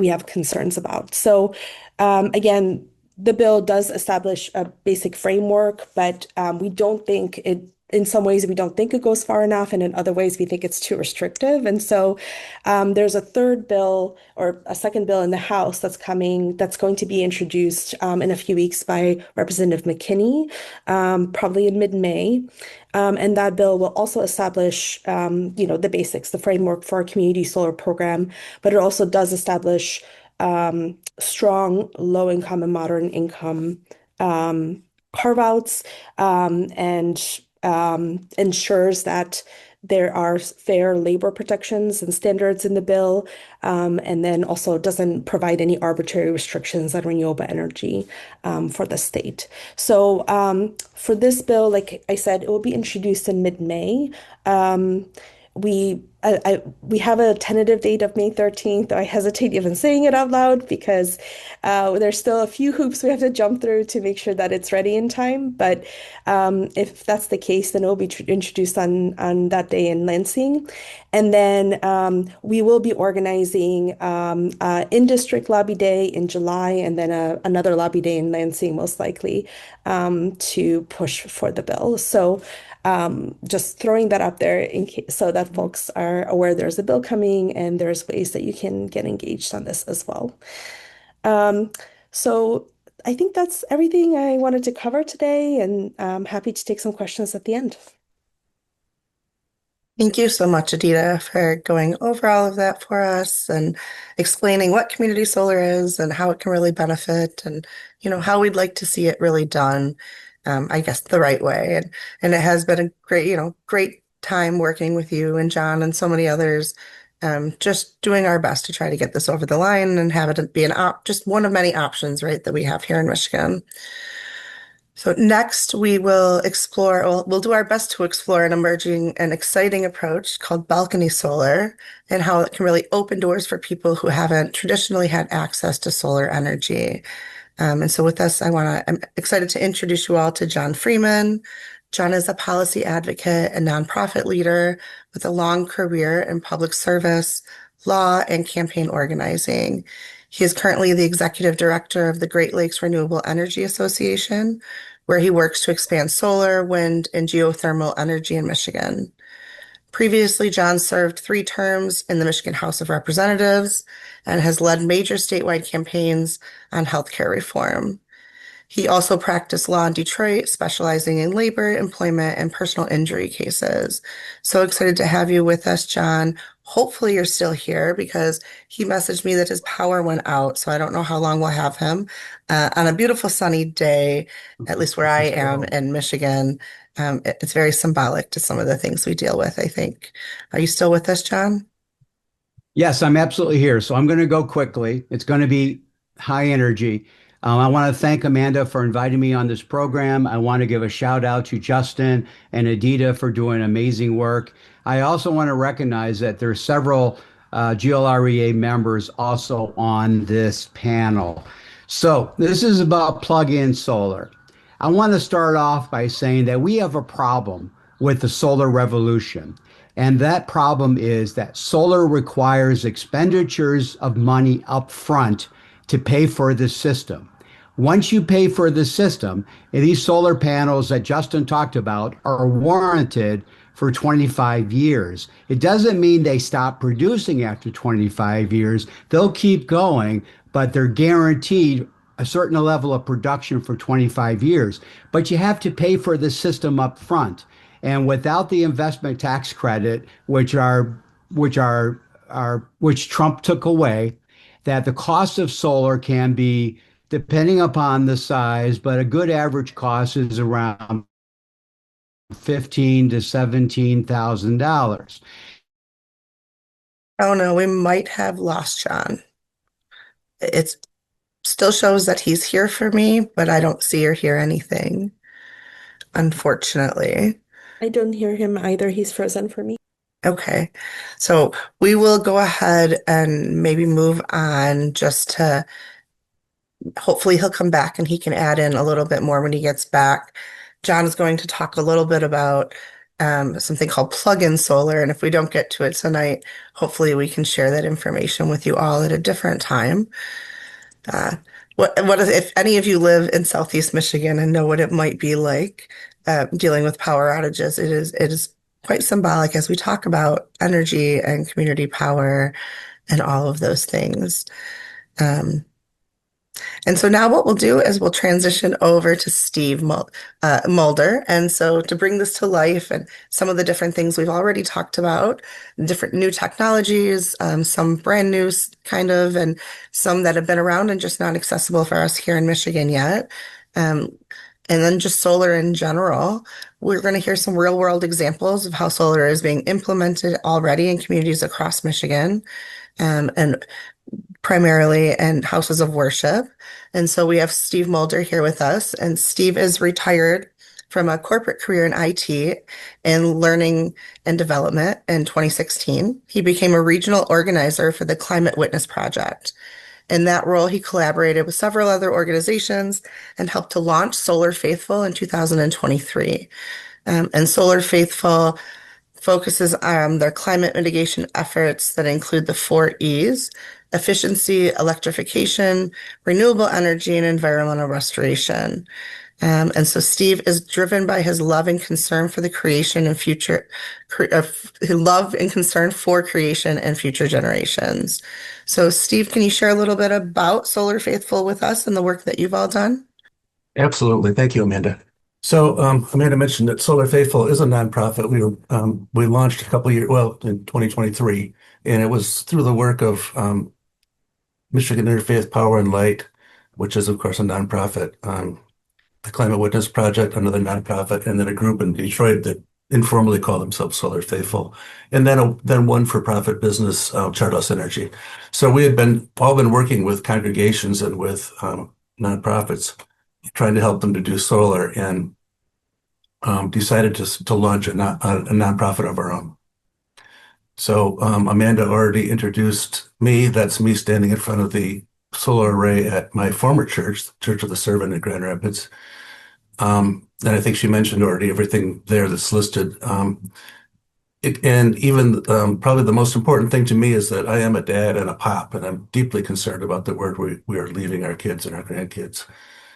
have concerns about. So again, the bill does establish a basic framework, but we don't think it, in some ways, we don't think it goes far enough, and in other ways, we think it's too restrictive. And so there's a third bill or a second bill in the House that's coming that's going to be introduced in a few weeks by Representative McKinney, probably in mid-May. And that bill will also establish, the basics, the framework for a community solar program, but it also does establish strong low-income and moderate income carve-outs and ensures that there are fair labor protections and standards in the bill, and then also doesn't provide any arbitrary restrictions on renewable energy for the state. So for this bill, like I said, it will be introduced in mid-May. We have a tentative date of May 13th. I hesitate even saying it out loud because there's still a few hoops we have to jump through to make sure that it's ready in time. But if that's the case, then it will be introduced on that day in Lansing. And then we will be organizing in-district lobby day in July and then another lobby day in Lansing, most likely, to push for the bill. So just throwing that up there in case, so that folks are aware there's a bill coming and there's ways that you can get engaged on this as well. So I think that's everything I wanted to cover today, and I'm happy to take some questions at the end. Thank you so much, Adita, for going over all of that for us and explaining what community solar is and how it can really benefit and, how we'd like to see it really done, I guess the right way. And it has been a great, great time working with you and John and so many others Just doing our best to try to get this over the line and have it be just one of many options, right, that we have here in Michigan. So next we will explore, we'll do our best to explore an emerging and exciting approach called balcony solar and how it can really open doors for people who haven't traditionally had access to solar energy. And so with this, I'm excited to introduce you all to John Freeman. John is a policy advocate and nonprofit leader with a long career in public service, law, and campaign organizing. He is currently the executive director of the Great Lakes Renewable Energy Association, where he works to expand solar, wind, and geothermal energy in Michigan. Previously, John served 3 terms in the Michigan House of Representatives and has led major statewide campaigns on healthcare reform. He also practiced law in Detroit, specializing in labor, employment, and personal injury cases. So excited to have you with us, John. Hopefully, you're still here because he messaged me that his power went out. So I don't know how long we'll have him. On a beautiful sunny day, at least where I am in Michigan, it's very symbolic to some of the things we deal with, I think. Are you still with us, John? Yes, I'm absolutely here. So I'm going to go quickly. It's going to be high energy. I want to thank Amanda for inviting me on this program. I want to give a shout out to Justin and Adita for doing amazing work. I also want to recognize that there are several GLREA members also on this panel. So this is about plug-in solar. I want to start off by saying that we have a problem with the solar revolution. And that problem is that solar requires expenditures of money up front to pay for the system. Once you pay for the system, these solar panels that Justin talked about are warranted for 25 years. It doesn't mean they stop producing after 25 years. They'll keep going, but they're guaranteed a certain level of production for 25 years. But you have to pay for the system up front. And without the investment tax credit, which Trump took away, that the cost of solar can be, depending upon the size, but a good average cost is around $15,000 to $17,000. Oh no, we might have lost John. It still shows that he's here for me, but I don't see or hear anything, unfortunately. I don't hear him either. He's frozen for me. Okay, so we will go ahead and maybe move on just to hopefully he'll come back and he can add in a little bit more when he gets back. John is going to talk a little bit about something called plug-in solar, and if we don't get to it tonight, hopefully we can share that information with you all at a different time. Uh, if any of you live in Southeast Michigan and know what it might be like dealing with power outages? It is quite symbolic as we talk about energy and community power and all of those things. Um, and so now what we'll do is we'll transition over to Steve Mulder. And so to bring this to life and some of the different things we've already talked about, different new technologies, some brand new kind of, and some that have been around and just not accessible for us here in Michigan yet. Um, and then just solar in general. We're going to hear some real world examples of how solar is being implemented already in communities across Michigan. And primarily in houses of worship. And so we have Steve Mulder here with us, and Steve is retired from a corporate career in IT and learning and development in 2016. He became a regional organizer for the Climate Witness Project. In that role, he collaborated with several other organizations and helped to launch Solar Faithful in 2023. And Solar Faithful focuses on their climate mitigation efforts that include the 4 E's: efficiency, electrification, renewable energy, and environmental restoration. And so Steve is driven by his love and concern for the creation and future, his love and concern for creation and future generations. So Steve, can you share a little bit about Solar Faithful with us and the work that you've all done? Absolutely. Thank you, Amanda. So, Amanda mentioned that Solar Faithful is a nonprofit. We launched a couple of years, well, in 2023, and it was through the work of Michigan Interfaith Power and Light, which is, of course, a nonprofit, the Climate Witness Project, another nonprofit, and then a group in Detroit that informally call themselves Solar Faithful, and then one for-profit business, Chardos Energy. So we had all been working with congregations and with nonprofits, trying to help them to do solar, and decided to launch a nonprofit of our own. So Amanda already introduced me. That's me standing in front of the solar array at my former church, Church of the Servant in Grand Rapids. And I think she mentioned already everything there that's listed. And even probably the most important thing to me is that I am a dad and a pop, and I'm deeply concerned about the word we are leaving our kids and our grandkids.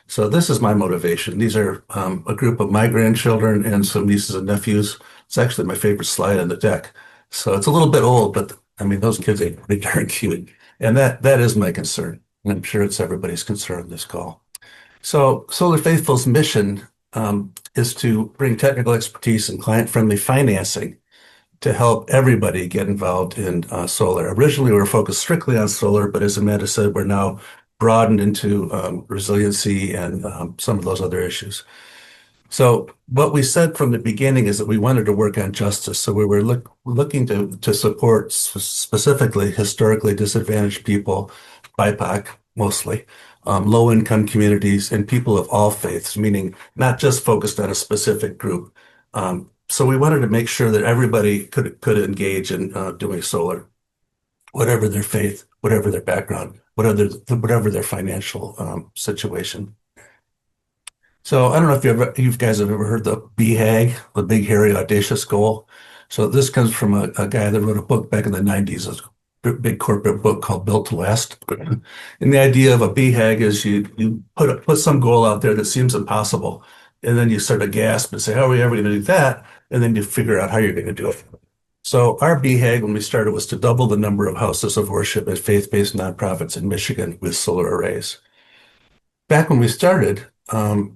So this is my motivation. These are a group of my grandchildren and some nieces and nephews. It's actually my favorite slide on the deck. So it's a little bit old, but I mean, those kids are pretty darn cute. And that is my concern. And I'm sure it's everybody's concern on this call. So Solar Faithful's mission is to bring technical expertise and client-friendly financing to help everybody get involved in solar. Originally, we were focused strictly on solar, but as Amanda said, we're now broadened into resiliency and some of those other issues. So what we said from the beginning is that we wanted to work on justice. So we were looking to support specifically historically disadvantaged people, BIPOC mostly, low-income communities, and people of all faiths, meaning not just focused on a specific group. So we wanted to make sure that everybody could engage in doing solar, whatever their faith, whatever their background, whatever their financial situation. So I don't know if you guys have ever heard the BHAG, the Big Hairy Audacious Goal. So this comes from a guy that wrote a book back in the 90s, a big corporate book called Built to Last. And the idea of a BHAG is you put some goal out there that seems impossible, and then you sort of gasp and say, how are we ever going to do that? And then you figure out how you're going to do it. So our BHAG when we started was to double the number of houses of worship at faith-based nonprofits in Michigan with solar arrays. Back when we started,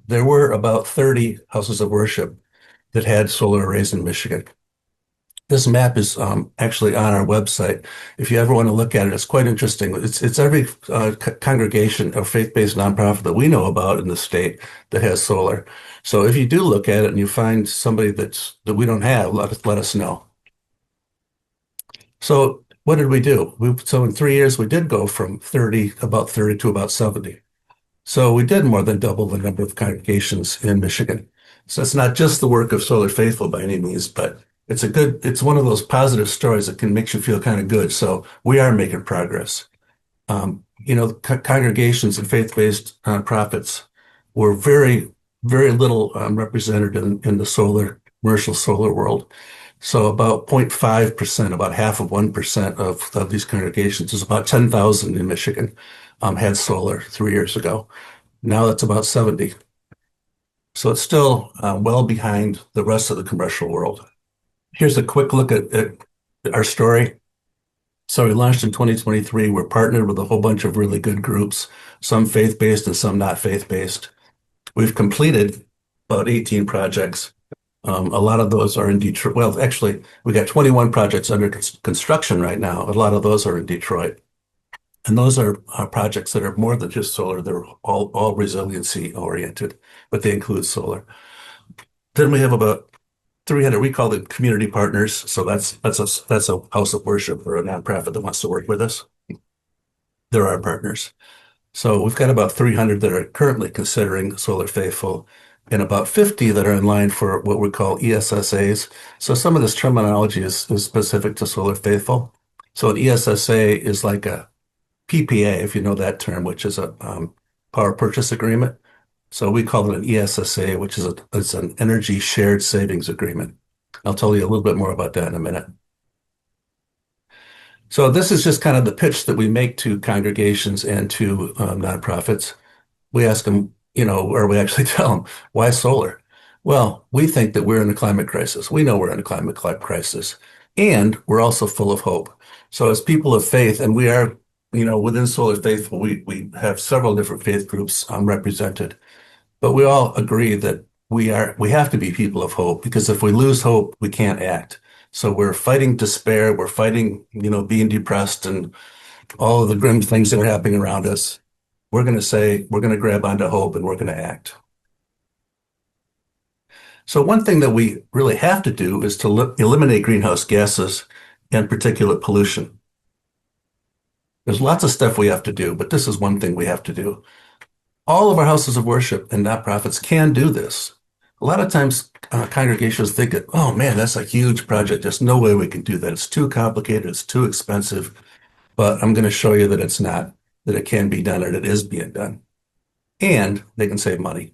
there were about 30 houses of worship that had solar arrays in Michigan. This map is actually on our website. If you ever want to look at it, it's quite interesting. It's every congregation or faith-based nonprofit that we know about in the state that has solar. So if you do look at it and you find somebody that we don't have, let us know. So what did we do? So in 3 years, we did go from about 30 to about 70. So we did more than double the number of congregations in Michigan. So it's not just the work of Solar Faithful by any means, but it's one of those positive stories that can make you feel kind of good. So we are making progress. Congregations and faith-based nonprofits were very, very little represented in the commercial solar world. So about 0.5%, about half of 1% of these congregations, is about 10,000 in Michigan, had solar 3 years ago. Now that's about 70. So it's still well behind the rest of the commercial world. Here's a quick look at our story. So we launched in 2023. We're partnered with a whole bunch of really good groups, some faith-based and some not faith-based. We've completed about 18 projects. A lot of those are in Detroit. Well, actually, we got 21 projects under construction right now. A lot of those are in Detroit. And those are projects that are more than just solar. They're all resiliency oriented, but they include solar. Then we have about 300, we call them community partners. So that's a house of worship or a nonprofit that wants to work with us. They're our partners. So we've got about 300 that are currently considering Solar Faithful and about 50 that are in line for what we call ESSAs. So some of this terminology is specific to Solar Faithful. So an ESSA is like a PPA, if you know that term, which is a power purchase agreement. So we call it an ESSA, which is it's an energy shared savings agreement. I'll tell you a little bit more about that in a minute. So this is just kind of the pitch that we make to congregations and to nonprofits. We ask them, or we actually tell them, why solar? Well, we think that we're in a climate crisis. We know we're in a climate crisis, and we're also full of hope. So as people of faith, and we are, within Solar Faithful, we have several different faith groups represented, but we all agree that we have to be people of hope, because if we lose hope, we can't act. So we're fighting despair. We're fighting, being depressed and all of the grim things that are happening around us. We're going to grab onto hope and we're going to act. So one thing that we really have to do is to eliminate greenhouse gases and particulate pollution. There's lots of stuff we have to do, but this is one thing we have to do. All of our houses of worship and nonprofits can do this. A lot of times, congregations think, oh man, that's a huge project. There's no way we can do that. It's too complicated. It's too expensive. But I'm going to show you that it's not, that it can be done and it is being done. And they can save money.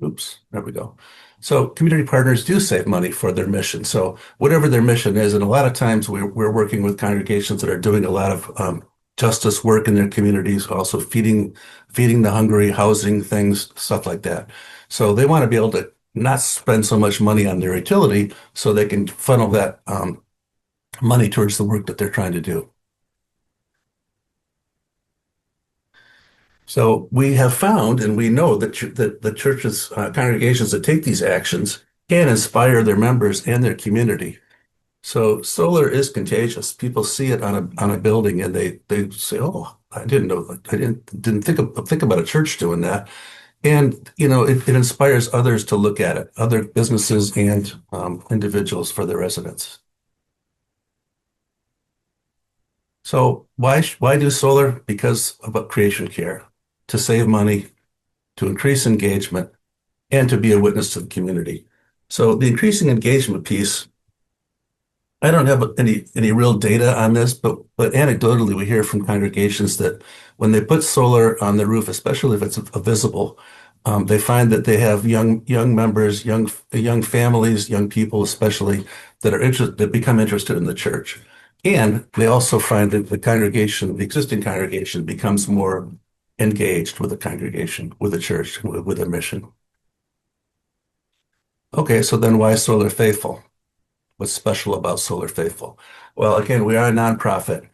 Oops, there we go. So community partners do save money for their mission. So whatever their mission is, and a lot of times we're working with congregations that are doing a lot of justice work in their communities, also feeding the hungry, housing things, stuff like that. So they want to be able to not spend so much money on their utility so they can funnel that money towards the work that they're trying to do. So we have found, and we know that the churches, congregations that take these actions can inspire their members and their community. So solar is contagious. People see it on a building and they say, "Oh, I didn't know. I didn't think about a church doing that." And it inspires others to look at it, other businesses and individuals for their residents. So why do solar? Because of creation care, to save money, to increase engagement, and to be a witness to the community. So the increasing engagement piece, I don't have any real data on this, but anecdotally we hear from congregations that when they put solar on the roof, especially if it's visible, they find that they have young members, young families, young people especially that become interested in the church. And they also find that the existing congregation becomes more engaged with the congregation, with the church, with their mission. Okay, so then why Solar Faithful? What's special about Solar Faithful? Well, again, we are a nonprofit.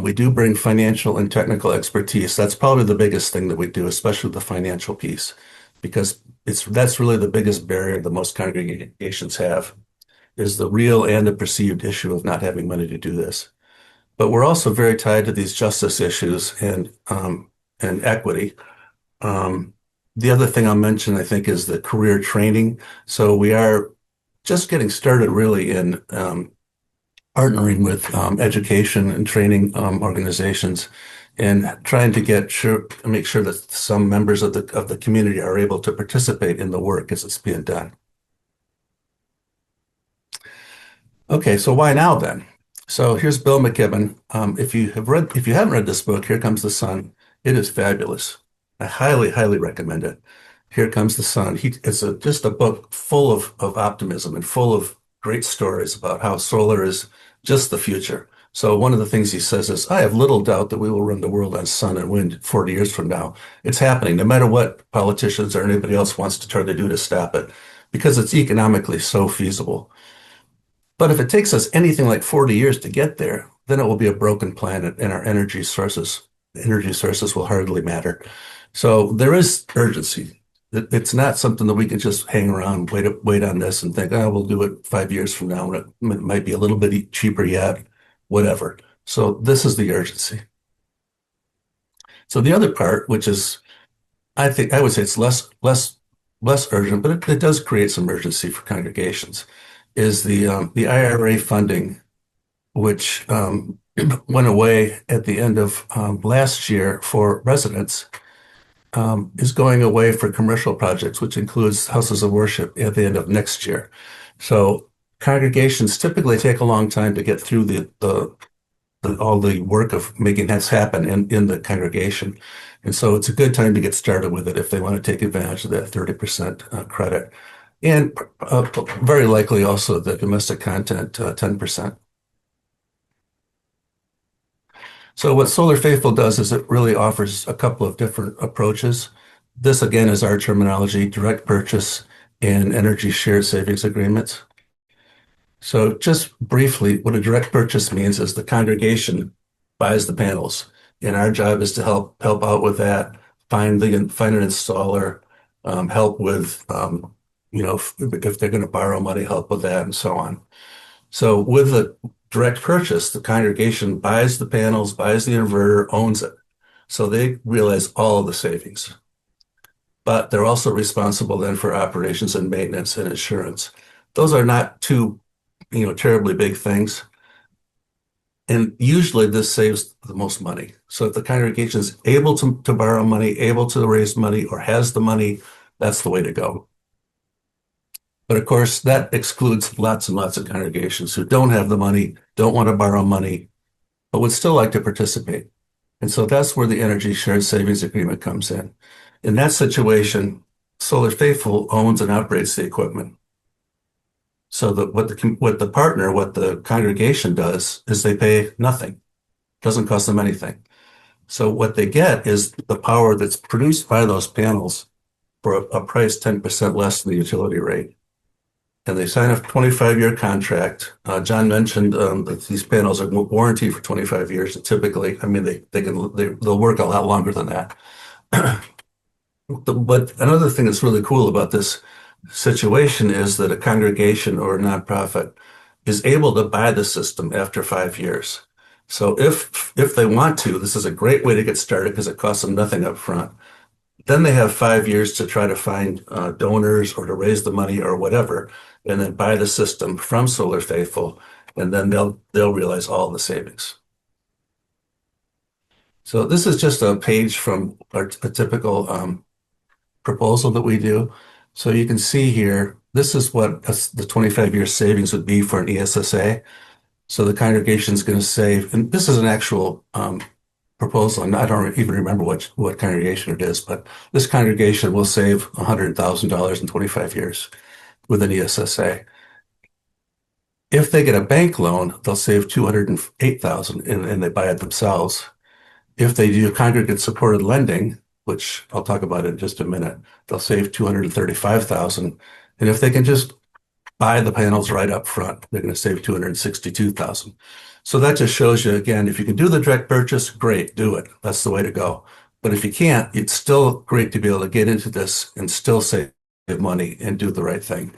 We do bring financial and technical expertise. That's probably the biggest thing that we do, especially the financial piece, because that's really the biggest barrier that most congregations have, is the real and the perceived issue of not having money to do this. But we're also very tied to these justice issues and equity. Um, the other thing I'll mention, I think, is the career training. So we are just getting started really in partnering with education and training organizations and trying to make sure that some members of the community are able to participate in the work as it's being done. Okay, so why now then? So here's Bill McKibben. If you haven't read this book, Here Comes the Sun, it is fabulous. I highly, highly recommend it. Here Comes the Sun. It's just a book full of optimism and full of great stories about how solar is just the future. So one of the things he says is, I have little doubt that we will run the world on sun and wind 40 years from now. It's happening, no matter what politicians or anybody else wants to try to do to stop it, because it's economically so feasible. But if it takes us anything like 40 years to get there, then it will be a broken planet and our energy sources will hardly matter. So there is urgency. It's not something that we can just hang around, wait on this and think, oh, we'll do it 5 years from now. And it might be a little bit cheaper yet, whatever. So this is the urgency. So the other part, which is, I would say it's less urgent, but it does create some urgency for congregations, is the IRA funding, which went away at the end of last year for residents, is going away for commercial projects, which includes houses of worship at the end of next year. So congregations typically take a long time to get through all the work of making this happen in the congregation. And so it's a good time to get started with it if they want to take advantage of that 30% credit. And very likely also the domestic content 10%. So what Solar Faithful does is it really offers a couple of different approaches. This again is our terminology, direct purchase and energy shared savings agreements. So just briefly, what a direct purchase means is the congregation buys the panels, and our job is to help out with that, find an installer, help with if they're going to borrow money, help with that, and so on. So with the direct purchase, the congregation buys the panels, buys the inverter, owns it. So they realize all of the savings. but they're also responsible then for operations and maintenance and insurance. Those are not two, terribly big things. And usually this saves the most money. So if the congregation is able to borrow money, able to raise money, or has the money, that's the way to go. But of course, that excludes lots and lots of congregations who don't have the money, don't want to borrow money, but would still like to participate. And so that's where the energy shared savings agreement comes in. In that situation, Solar Faithful owns and operates the equipment. So that what the congregation does is they pay nothing. Doesn't cost them anything. So what they get is the power that's produced by those panels for a price 10% less than the utility rate. And they sign a 25-year contract. John mentioned that these panels are warranted for 25 years. And typically, I mean, they'll work a lot longer than that. But another thing that's really cool about this situation is that a congregation or a nonprofit is able to buy the system after 5 years. So if they want to, this is a great way to get started because it costs them nothing up front. Then they have 5 years to try to find donors or to raise the money or whatever, and then buy the system from Solar Faithful, and then they'll realize all the savings. So this is just a page from a typical proposal that we do. So you can see here, this is what the 25-year savings would be for an ESSA. So the congregation is going to save, and this is an actual proposal, and I don't even remember what congregation it is, but this congregation will save $100,000 in 25 years with an ESSA. If they get a bank loan, they'll save $208,000 and they buy it themselves. If they do congregate supported lending, which I'll talk about in just a minute, they'll save $235,000. And if they can just buy the panels right up front, they're going to save $262,000. So that just shows you, again, if you can do the direct purchase, great, do it. That's the way to go. But if you can't, it's still great to be able to get into this and still save money and do the right thing.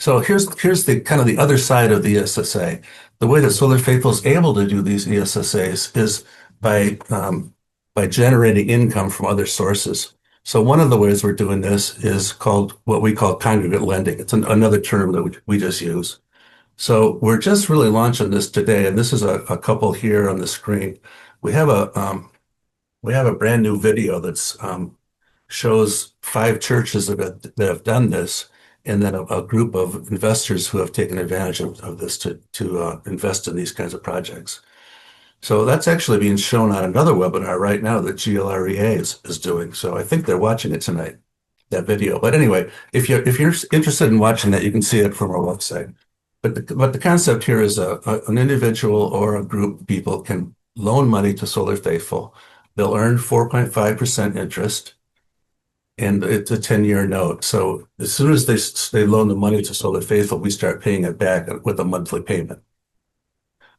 So here's the kind of the other side of the ESSA. The way that Solar Faithful is able to do these ESSAs is by generating income from other sources. So one of the ways we're doing this is called what we call congregate lending. It's another term that we just use. So we're just really launching this today, and this is a couple here on the screen. We have a brand new video that's shows 5 churches that have done this, and then a group of investors who have taken advantage of this to invest in these kinds of projects. So that's actually being shown on another webinar right now that GLREA is doing. So I think they're watching it tonight, that video. But anyway, if you're interested in watching that, you can see it from our website. But the concept here is an individual or a group of people can loan money to Solar Faithful. They'll earn 4.5% interest, and it's a 10-year note. So as soon as they loan the money to Solar Faithful, we start paying it back with a monthly payment.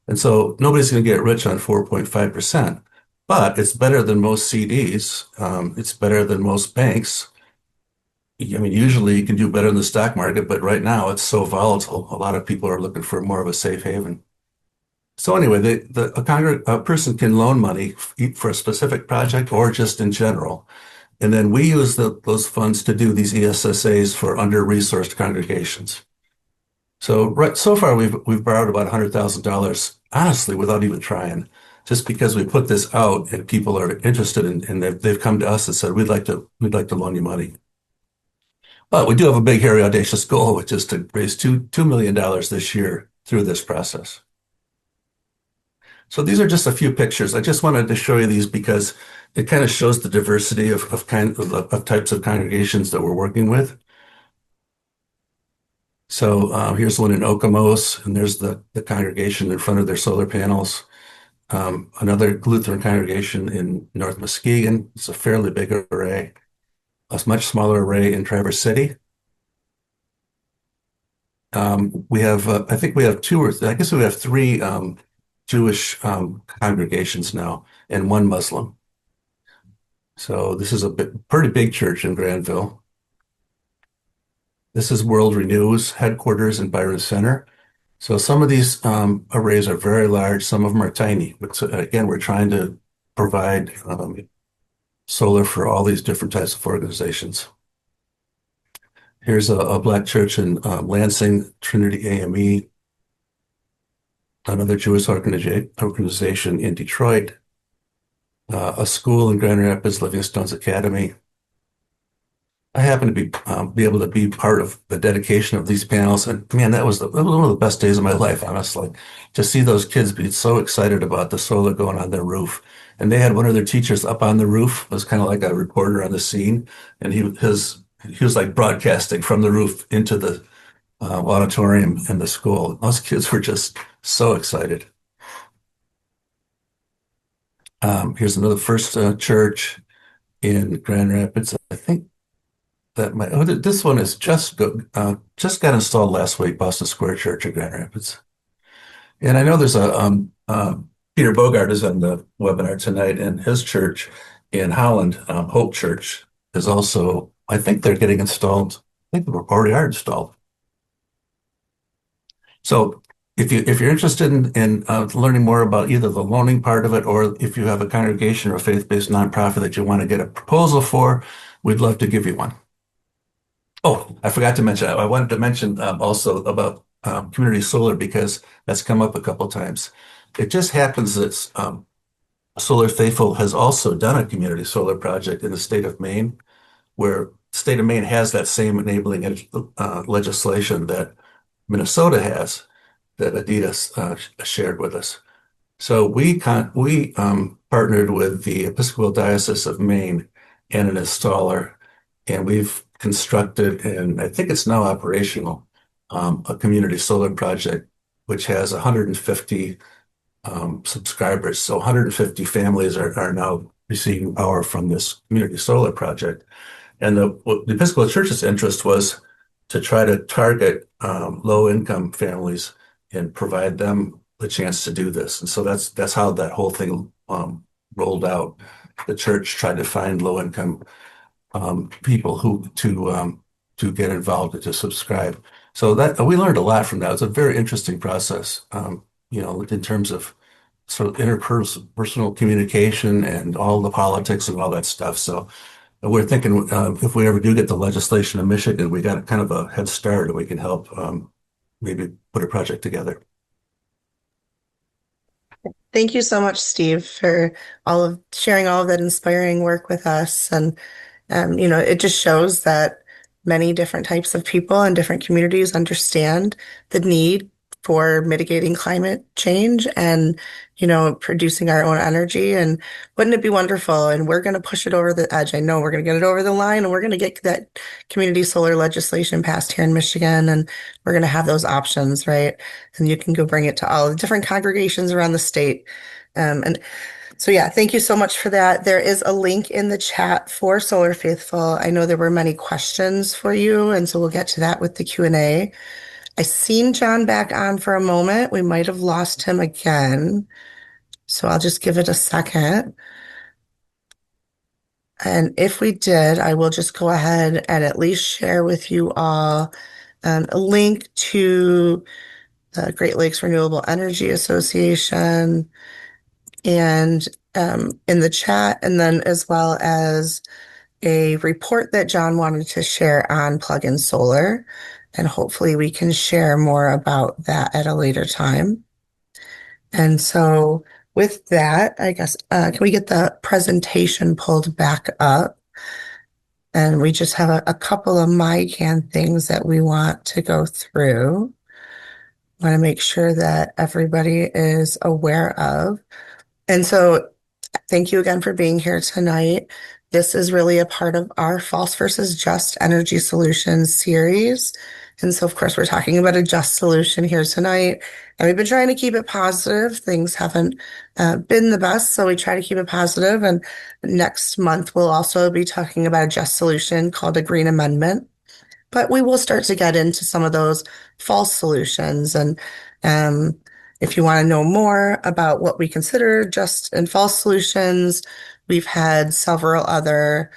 And so nobody's going to get rich on 4.5%, but it's better than most CDs. It's better than most banks. I mean, usually you can do better in the stock market, but right now it's so volatile. A lot of people are looking for more of a safe haven. So anyway, a person can loan money for a specific project or just in general. And then we use those funds to do these ESSAs for under-resourced congregations. So far we've borrowed about $100,000, honestly, without even trying, just because we put this out and people are interested and they've come to us and said, we'd like to loan you money. But we do have a big, hairy, audacious goal, which is to raise $2 million this year through this process. So these are just a few pictures. I just wanted to show you these because it kind of shows the diversity of types of congregations that we're working with. So here's one in Okemos, and there's the congregation in front of their solar panels. Another Lutheran congregation in North Muskegon. It's a fairly big array. A much smaller array in Traverse City. We have, I think we have I guess we have 3 Jewish congregations now and 1 Muslim. So this is a pretty big church in Granville. This is World Renew's headquarters in Byron Center. So some of these arrays are very large, some of them are tiny. But so, again, we're trying to provide solar for all these different types of organizations. Here's a black church in Lansing, Trinity AME, another Jewish organization in Detroit, a school in Grand Rapids, Livingstone's Academy. I happen to be able to be part of the dedication of these panels, and man, that was one of the best days of my life, honestly. To see those kids be so excited about the solar going on their roof, and they had one of their teachers up on the roof, was kind of like a reporter on the scene, and he was like broadcasting from the roof into the auditorium in the school. Those kids were just so excited. Here's another First Church in Grand Rapids. I think that might. Oh, this one is just got installed last week. Boston Square Church in Grand Rapids. And I know there's a Peter Bogart is on the webinar tonight, and his church in Holland, Hope Church, is also. I think they're getting installed. I think they already are installed. So if you're interested in learning more about either the loaning part of it, or if you have a congregation or a faith-based nonprofit that you want to get a proposal for, we'd love to give you one. Oh, I forgot to mention, I wanted to mention also about community solar because that's come up a couple times. It just happens that Solar Faithful has also done a community solar project in the state of Maine, where the state of Maine has that same enabling legislation that Minnesota has, that Adidas shared with us. So we partnered with the Episcopal Diocese of Maine and an installer, and we've constructed, and I think it's now operational, a community solar project, which has 150 subscribers. So 150 families are now receiving power from this community solar project. And the Episcopal Church's interest was to try to target low-income families and provide them the chance to do this. And so that's how that whole thing rolled out. The church tried to find low-income people who to get involved and to subscribe. So that we learned a lot from that. It's a very interesting process, in terms of sort of interpersonal communication and all the politics and all that stuff. So we're thinking if we ever do get the legislation in Michigan, we got kind of a head start and we can help maybe put a project together. Thank you so much, Steve, for sharing all of that inspiring work with us. And it just shows that many different types of people and different communities understand the need for mitigating climate change and, producing our own energy. And wouldn't it be wonderful? And we're going to push it over the edge. I know we're going to get it over the line, and we're going to get that community solar legislation passed here in Michigan, and we're going to have those options, right? And you can go bring it to all the different congregations around the state. And so, yeah, thank you so much for that. There is a link in the chat for Solar Faithful. I know there were many questions for you, and so we'll get to that with the Q&A. I seen John back on for a moment. We might have lost him again. So I'll just give it a second. And if we did, I will just go ahead and at least share with you all a link to the Great Lakes Renewable Energy Association and in the chat, and then as well as a report that John wanted to share on plug-in solar. And hopefully we can share more about that at a later time. And so with that, I guess, can we get the presentation pulled back up? And we just have a couple of MyCan things that we want to go through. I want to make sure that everybody is aware of. And so thank you again for being here tonight. This is really a part of our False versus Just Energy Solutions series. And so, of course, we're talking about a just solution here tonight. And we've been trying to keep it positive. Things haven't been the best, so we try to keep it positive. And next month, we'll also be talking about a just solution called a green amendment. But we will start to get into some of those false solutions. And if you want to know more about what we consider just and false solutions, we've had several other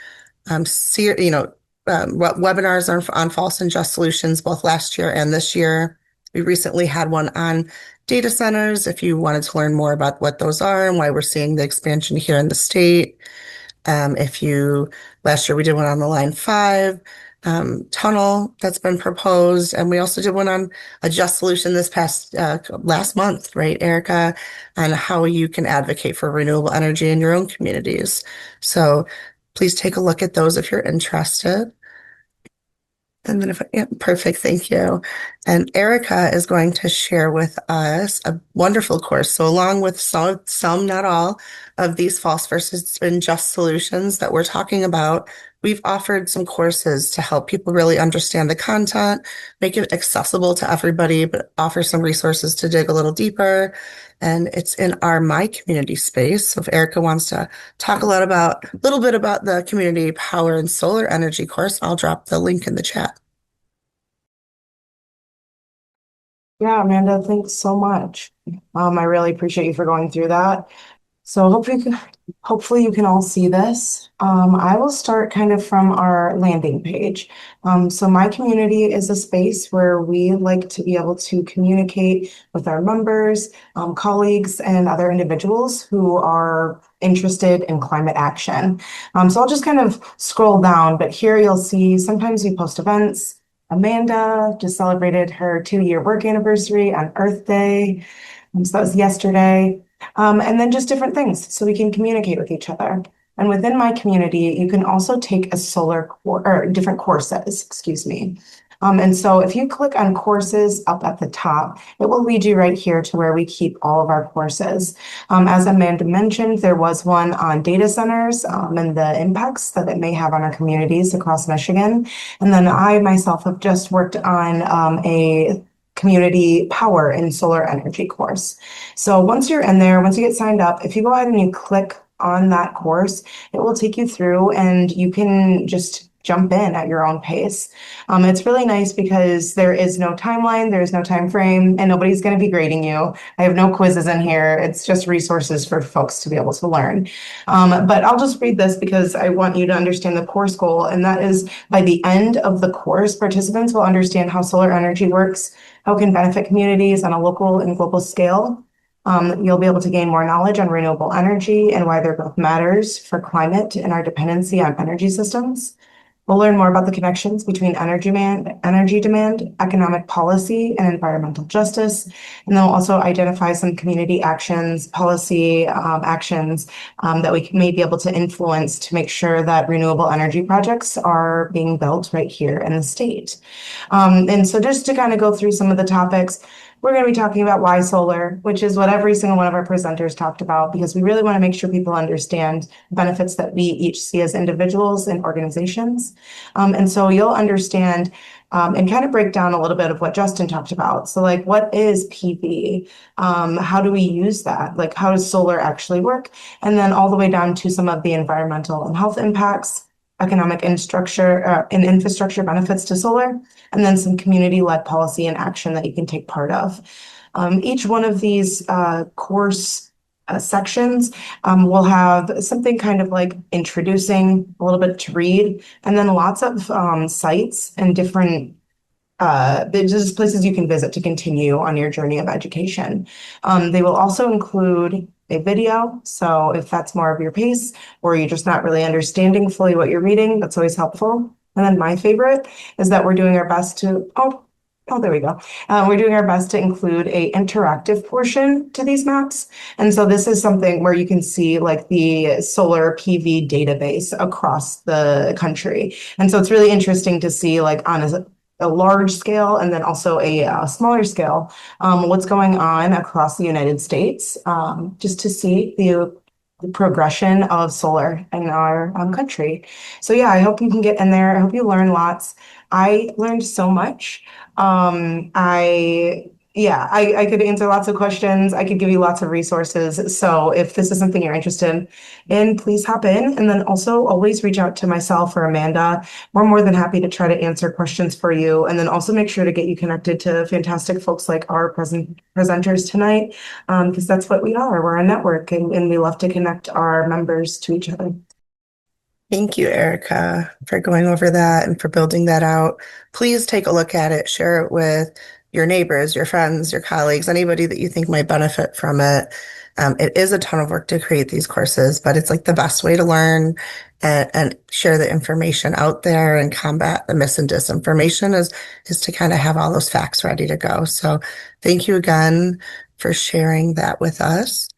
webinars on false and just solutions, both last year and this year. We recently had one on data centers, if you wanted to learn more about what those are and why we're seeing the expansion here in the state. If you, last year we did one on the Line 5 tunnel that's been proposed, and we also did one on a just solution this past last month, right, Erica, on how you can advocate for renewable energy in your own communities. So please take a look at those if you're interested. And then yeah, perfect, thank you. And Erica is going to share with us a wonderful course. So along with some, not all, of these false versus and just solutions that we're talking about, we've offered some courses to help people really understand the content, make it accessible to everybody, but offer some resources to dig a little deeper. And it's in our My Community space. So if Erica wants to talk a little bit about the community power and solar energy course, I'll drop the link in the chat. Yeah, Amanda, thanks so much. I really appreciate you for going through that. So hopefully you can all see this. I will start kind of from our landing page. So My Community is a space where we like to be able to communicate with our members, colleagues, and other individuals who are interested in climate action. So I'll just kind of scroll down, but here you'll see sometimes we post events. Amanda just celebrated her 2-year work anniversary on Earth Day. So that was yesterday. And then just different things so we can communicate with each other. And within My Community, you can also take a or different courses, excuse me. And so if you click on courses up at the top, it will lead you right here to where we keep all of our courses. As Amanda mentioned, there was one on data centers and the impacts that it may have on our communities across Michigan. And then I myself have just worked on a community power and solar energy course. So once you're in there, once you get signed up, if you go ahead and you click on that course, it will take you through and you can just jump in at your own pace. It's really nice because there is no timeline, there is no time frame, and nobody's going to be grading you. I have no quizzes in here. It's just resources for folks to be able to learn. But I'll just read this because I want you to understand the course goal, and that is by the end of the course, participants will understand how solar energy works, how it can benefit communities on a local and global scale. You'll be able to gain more knowledge on renewable energy and why their growth matters for climate and our dependency on energy systems. We'll learn more about the connections between energy demand, economic policy, and environmental justice. And then we'll also identify some community actions, policy actions that we may be able to influence to make sure that renewable energy projects are being built right here in the state. And so just to kind of go through some of the topics, we're going to be talking about why solar, which is what every single one of our presenters talked about, because we really want to make sure people understand benefits that we each see as individuals and organizations. And so you'll understand and kind of break down a little bit of what Justin talked about. So like, what is PV? How do we use that? Like, how does solar actually work? And then all the way down to some of the environmental and health impacts, economic and infrastructure benefits to solar, and then some community-led policy and action that you can take part of. Each one of these course sections will have something kind of like introducing, a little bit to read, and then lots of sites and different there's just places you can visit to continue on your journey of education. They will also include a video. So if that's more of your pace, or you're just not really understanding fully what you're reading, that's always helpful. And then my favorite is that we're doing our best to, there we go. We're doing our best to include a interactive portion to these maps. And so this is something where you can see like the solar PV database across the country. And so it's really interesting to see like on a large scale and then also a smaller scale, what's going on across the United States, just to see the progression of solar in our country. So yeah, I hope you can get in there. I hope you learn lots. I learned so much. I could answer lots of questions. I could give you lots of resources. So if this is something you're interested in, please hop in. And then also always reach out to myself or Amanda. We're more than happy to try to answer questions for you. And then also make sure to get you connected to fantastic folks like our presenters tonight, because that's what we are. We're a network and we love to connect our members to each other. Thank you, Erica, for going over that and for building that out. Please take a look at it, share it with your neighbors, your friends, your colleagues, anybody that you think might benefit from it. It is a ton of work to create these courses, but it's like the best way to learn and share the information out there and combat the mis and disinformation is to kind of have all those facts ready to go. So thank you again for sharing that with us.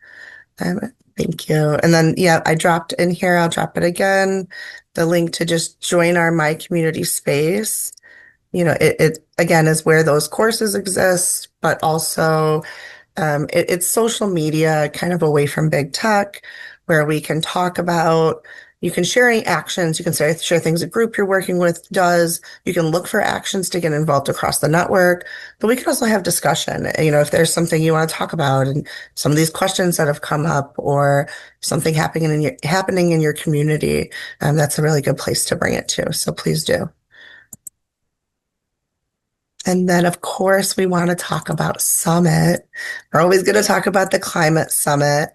Um, Thank you. And then, yeah, I dropped in here, I'll drop it again, the link to just join our My Community space. It again is where those courses exist, but also it's social media, kind of away from big tech, where we can talk about, you can share any actions, you can share things a group you're working with does, you can look for actions to get involved across the network, but we can also have discussion. If there's something you want to talk about and some of these questions that have come up or something happening in your community, that's a really good place to bring it to. So please do. And then, of course, we want to talk about Summit. We're always going to talk about the Climate Summit.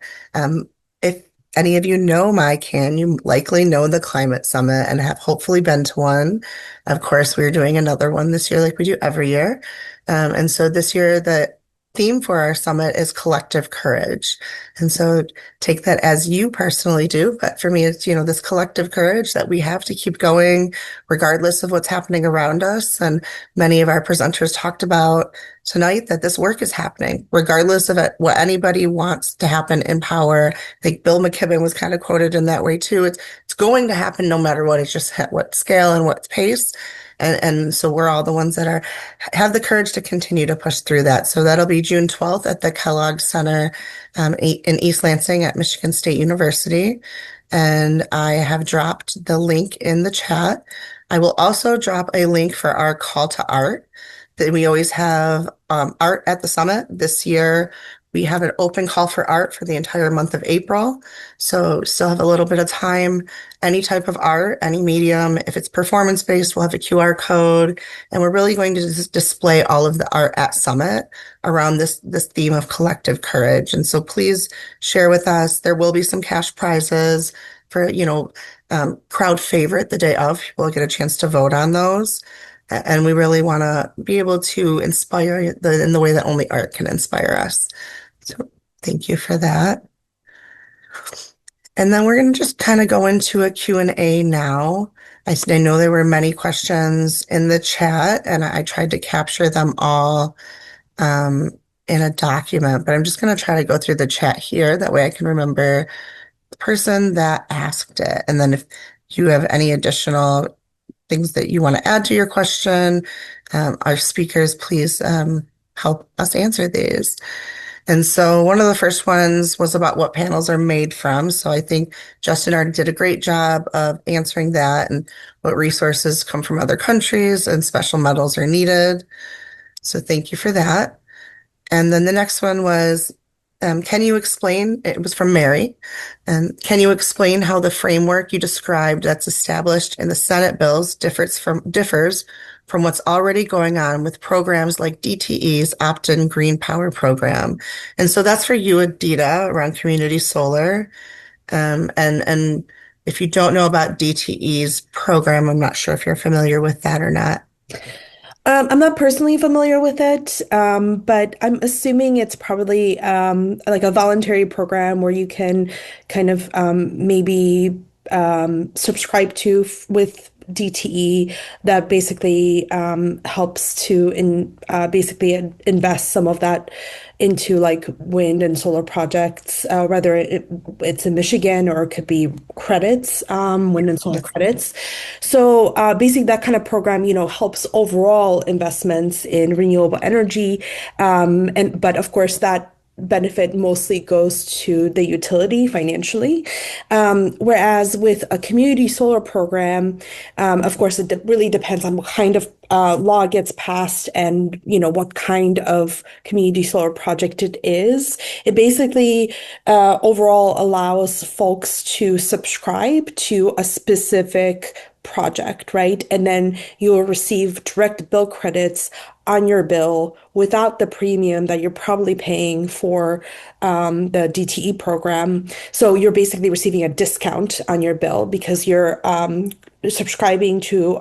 If any of you know MyCan, you likely know the Climate Summit and have hopefully been to one. Of course, we're doing another one this year, like we do every year. And so this year, the theme for our summit is collective courage. And so take that as you personally do. But for me, it's, this collective courage that we have to keep going regardless of what's happening around us. And many of our presenters talked about tonight that this work is happening, regardless of what anybody wants to happen in power. I think Bill McKibben was kind of quoted in that way too. It's going to happen no matter what. It's just at what scale and what pace. And so we're all the ones that have the courage to continue to push through that. So that'll be June 12th at the Kellogg Center in East Lansing at Michigan State University. And I have dropped the link in the chat. I will also drop a link for our call to art. That we always have art at the summit. This year, we have an open call for art for the entire month of April. So still have a little bit of time. Any type of art, any medium. If it's performance-based, we'll have a QR code. And we're really going to display all of the art at Summit around this theme of collective courage. And so please share with us. There will be some cash prizes for, crowd favorite the day of. People will get a chance to vote on those. And we really want to be able to inspire in the way that only art can inspire us. So thank you for that. And then we're going to just kind of go into a Q&A now. I know there were many questions in the chat, and I tried to capture them all in a document, but I'm just going to try to go through the chat here. That way I can remember the person that asked it. And then if you have any additional things that you want to add to your question, our speakers, please help us answer these. And so one of the first ones was about what panels are made from. So I think Justin already did a great job of answering that and what resources come from other countries and special metals are needed. So thank you for that. And then the next one was, can you explain, it was from Mary, can you explain how the framework you described that's established in the Senate bills differs from what's already going on with programs like DTE's opt-in green power program? And so that's for you, Adita, around community solar. And if you don't know about DTE's program, I'm not sure if you're familiar with that or not. I'm not personally familiar with it, but I'm assuming it's probably like a voluntary program where you can kind of maybe subscribe to with DTE that basically helps to basically invest some of that into like wind and solar projects, whether it's in Michigan or it could be credits, wind and solar credits. So basically that kind of program, helps overall investments in renewable energy. But of course that benefit mostly goes to the utility financially. Whereas with a community solar program, of course, it really depends on what kind of law gets passed and what kind of community solar project it is, it basically overall allows folks to subscribe to a specific project, right? And then you will receive direct bill credits on your bill without the premium that you're probably paying for the DTE program. So you're basically receiving a discount on your bill because you're subscribing to,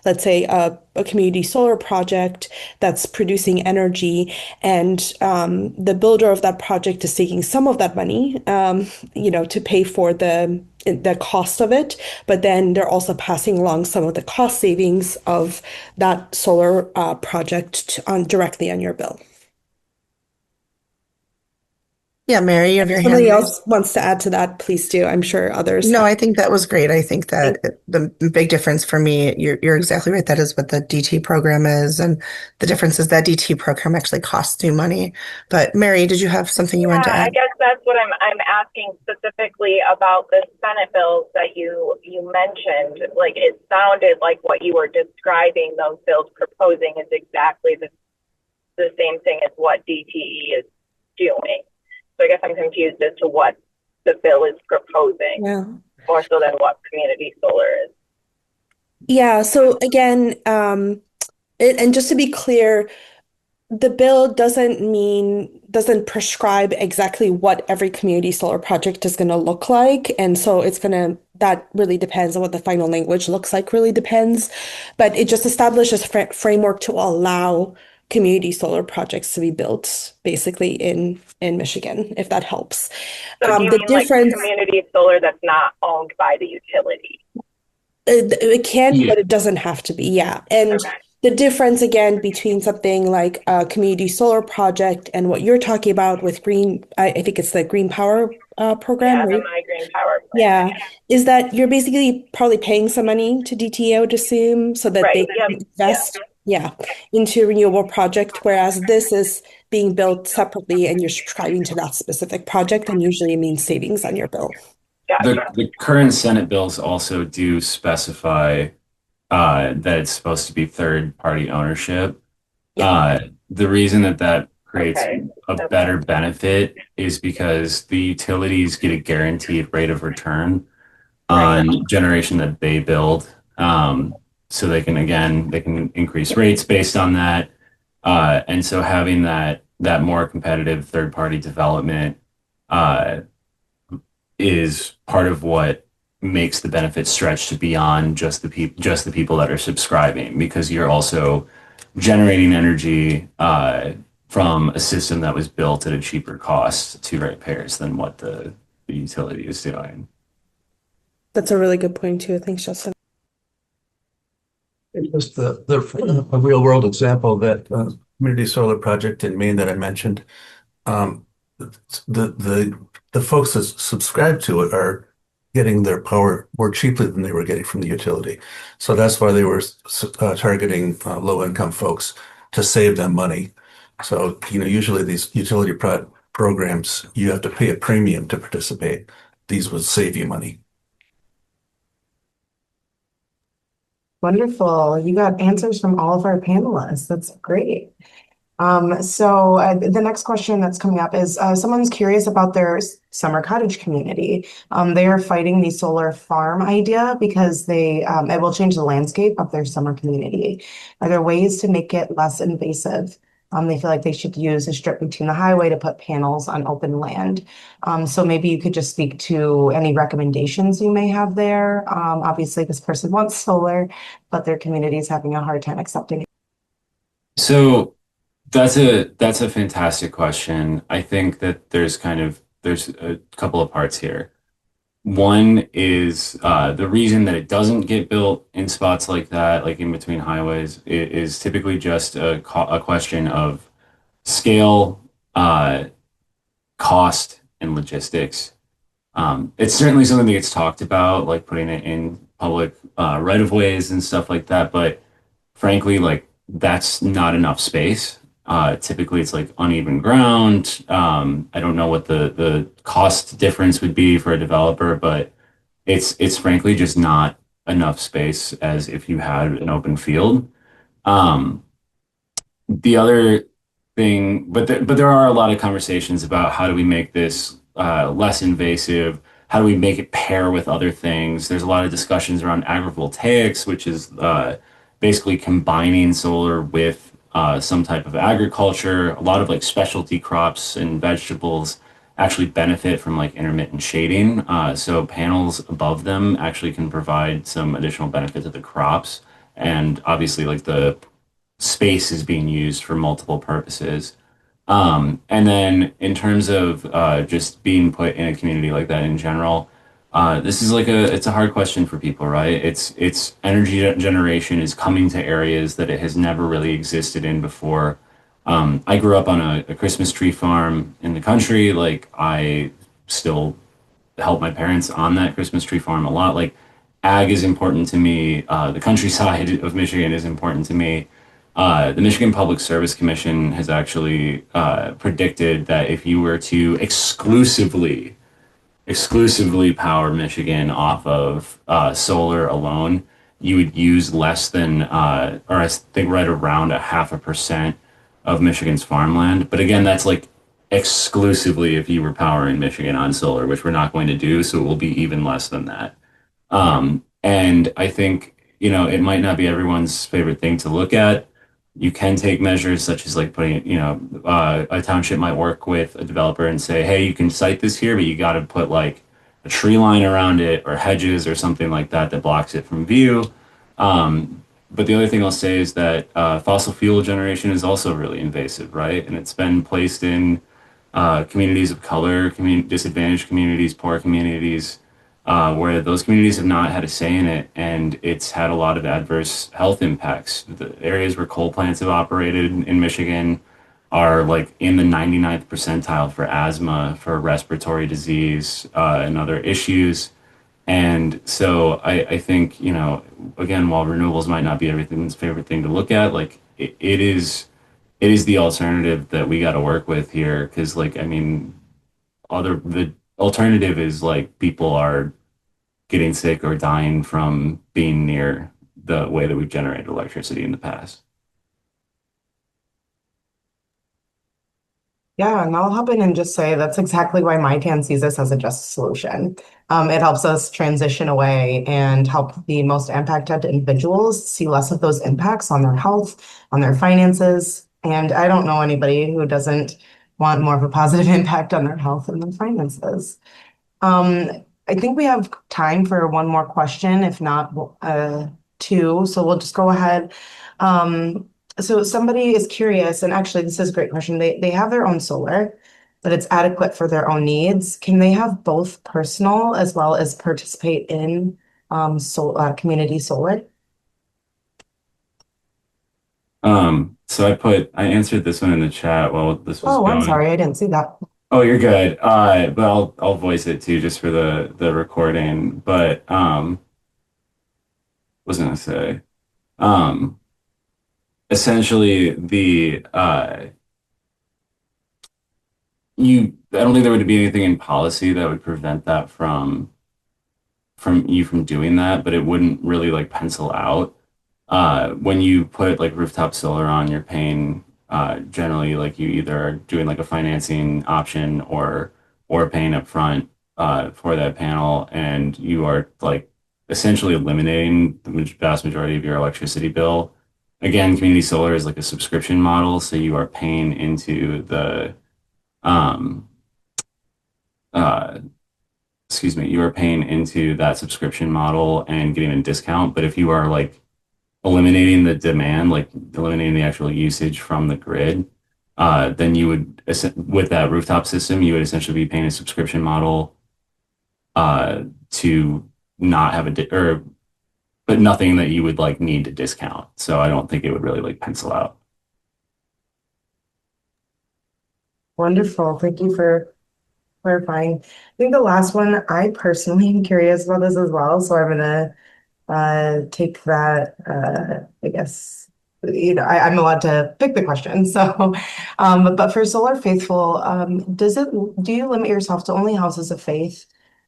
let's say, a community solar project that's producing energy, and the builder of that project is taking some of that money, to pay for the cost of it, but then they're also passing along some of the cost savings of that solar project directly on your bill. Yeah, Mary, you have your hand Somebody raised. else wants to add to that, please do. I'm sure others No, have. I think that was great. I think that the big difference for me, you're exactly right. That is what the DT program is. And the difference is that DT program actually costs you money. But Mary, did you have something you wanted to Yeah, I add? guess that's what I'm asking specifically about the Senate bills that you mentioned. Like it sounded like what you were describing those bills proposing is exactly the same thing as what DTE is doing. So I guess I'm confused as to what the bill is proposing, Yeah. more so than what community solar is. Yeah. So again, and just to be clear, the bill doesn't prescribe exactly what every community solar project is going to look like. And so that really depends on what the final language looks like, really depends. But it just establishes a framework to allow community solar projects to be built basically in Michigan, if that helps. So do you The mean like difference, community solar that's not owned by the utility? it can, Yeah. but it doesn't have to be. Yeah. And Okay. the difference again between something like a community solar project and what you're talking about with green, I think it's the green power program, Yeah, the right? My Green Power Yeah, Plan. is that you're basically probably paying some money to DTE, I would assume, so that Right. they Yep. can Yep. invest, yeah, into a renewable project, whereas this is being built separately and you're subscribing to that specific project, and usually it means savings on your bill. Gotcha. The current Senate bills also do specify that it's supposed to be third party ownership. Yeah. The reason that creates Okay. a better benefit is because the utilities get a guaranteed rate of return Right. on generation that they build. So they can increase rates based on that. And so having that more competitive third party development uh, is part of what makes the benefit stretch to beyond just the people that are subscribing, because you're also generating energy from a system that was built at a cheaper cost to ratepayers than what the utility is doing. That's a really good point too. Thanks, Justin. It's just a real world example that community solar project in Maine that I mentioned. Um, the folks that subscribe to it are getting their power more cheaply than they were getting from the utility. So that's why they were targeting low income folks to save them money. So, usually these utility programs, you have to pay a premium to participate. These would save you money. Wonderful. You got answers from all of our panelists. That's great. The next question that's coming up is someone's curious about their summer cottage community. They are fighting the solar farm idea because it will change the landscape of their summer community. Are there ways to make it less invasive? They feel like they should use a strip between the highway to put panels on open land. So maybe you could just speak to any recommendations you may have there. Obviously, this person wants solar, but their community is having a hard time accepting it. So that's a fantastic question. I think that there's a couple of parts here. One is the reason that it doesn't get built in spots like that, like in between highways, is typically just a question of scale, cost, and logistics. It's certainly something that gets talked about, like putting it in public right of ways and stuff like that. But frankly, like that's not enough space. Typically, it's like uneven ground. I don't know what the cost difference would be for a developer, but it's frankly just not enough space as if you had an open field. Um, the other thing, but there are a lot of conversations about how do we make this less invasive? How do we make it pair with other things? There's a lot of discussions around agrivoltaics, which is basically combining solar with some type of agriculture. A lot of like specialty crops and vegetables actually benefit from like intermittent shading. So panels above them actually can provide some additional benefit to the crops. And obviously, like the space is being used for multiple purposes. And then in terms of just being put in a community like that in general, this is like it's a hard question for people, right? It's energy generation is coming to areas that it has never really existed in before. I grew up on a Christmas tree farm in the country. Like I still help my parents on that Christmas tree farm a lot. Like ag is important to me. The countryside of Michigan is important to me. The Michigan Public Service Commission has actually predicted that if you were to exclusively power Michigan off of solar alone, you would use less than, or I think right around a 0.5% of Michigan's farmland. But again, that's like exclusively if you were powering Michigan on solar, which we're not going to do. So it will be even less than that. And I think, it might not be everyone's favorite thing to look at. You can take measures such as like putting, a township might work with a developer and say, hey, you can site this here, but you got to put like a tree line around it or hedges or something like that that blocks it from view. But the other thing I'll say is that fossil fuel generation is also really invasive, right? And it's been placed in communities of color, disadvantaged communities, poor communities, where those communities have not had a say in it, and it's had a lot of adverse health impacts. The areas where coal plants have operated in Michigan are like in the 99th percentile for asthma, for respiratory disease, and other issues. And so I think, again, while renewables might not be everything's favorite thing to look at, like it is the alternative that we got to work with here. Because like, I mean, the alternative is like people are getting sick or dying from being near the way that we've generated electricity in the past. Yeah, and I'll hop in and just say that's exactly why MyCan sees this as a just solution. It helps us transition away and help the most impacted individuals see less of those impacts on their health, on their finances. And I don't know anybody who doesn't want more of a positive impact on their health and their finances. Um, I think we have time for one more question, if not two. So we'll just go ahead. Um, so somebody is curious, and actually, this is a great question. They have their own solar, but it's adequate for their own needs. Can they have both personal as well as participate in community solar? So I answered this one in the chat while this was Oh, I'm going. sorry, I didn't see that. Oh, you're good. But I'll voice it too, just for the recording. But what was I gonna say? Um, essentially I don't think there would be anything in policy that would prevent that from doing that, but it wouldn't really like pencil out. When you put like rooftop solar on, you're paying generally like you either are doing like a financing option or paying up front for that panel, and you are like essentially eliminating the vast majority of your electricity bill. Again, community solar is like a subscription model, so you are paying into the um uh excuse me, you are paying into that subscription model and getting a discount. But if you are like eliminating the demand, like eliminating the actual usage from the grid, then you would, with that rooftop system, you would essentially be paying a subscription model to not have but nothing that you would like need to discount. So I don't think it would really like pencil out. Wonderful. Thank you for clarifying. I think the last one, I personally am curious about this as well, so I'm gonna take that, I guess, I'm allowed to pick the question. So, but for Solar Faithful, do you limit yourself to only houses of faith?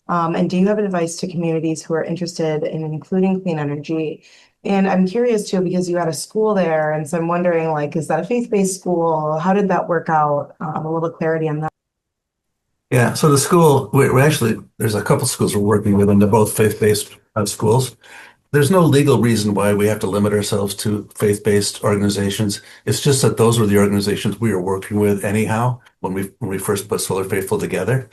And do you have advice to communities who are interested in including clean energy And I'm curious too, because you had a school there, and so I'm wondering, like, is that a faith-based school? How did that work out? A little clarity on that. Yeah, so the school, we're actually, there's a couple schools we're working with, and they're both faith-based schools. There's no legal reason why we have to limit ourselves to faith-based organizations. It's just that those were the organizations we were working with anyhow when we first put Solar Faithful together.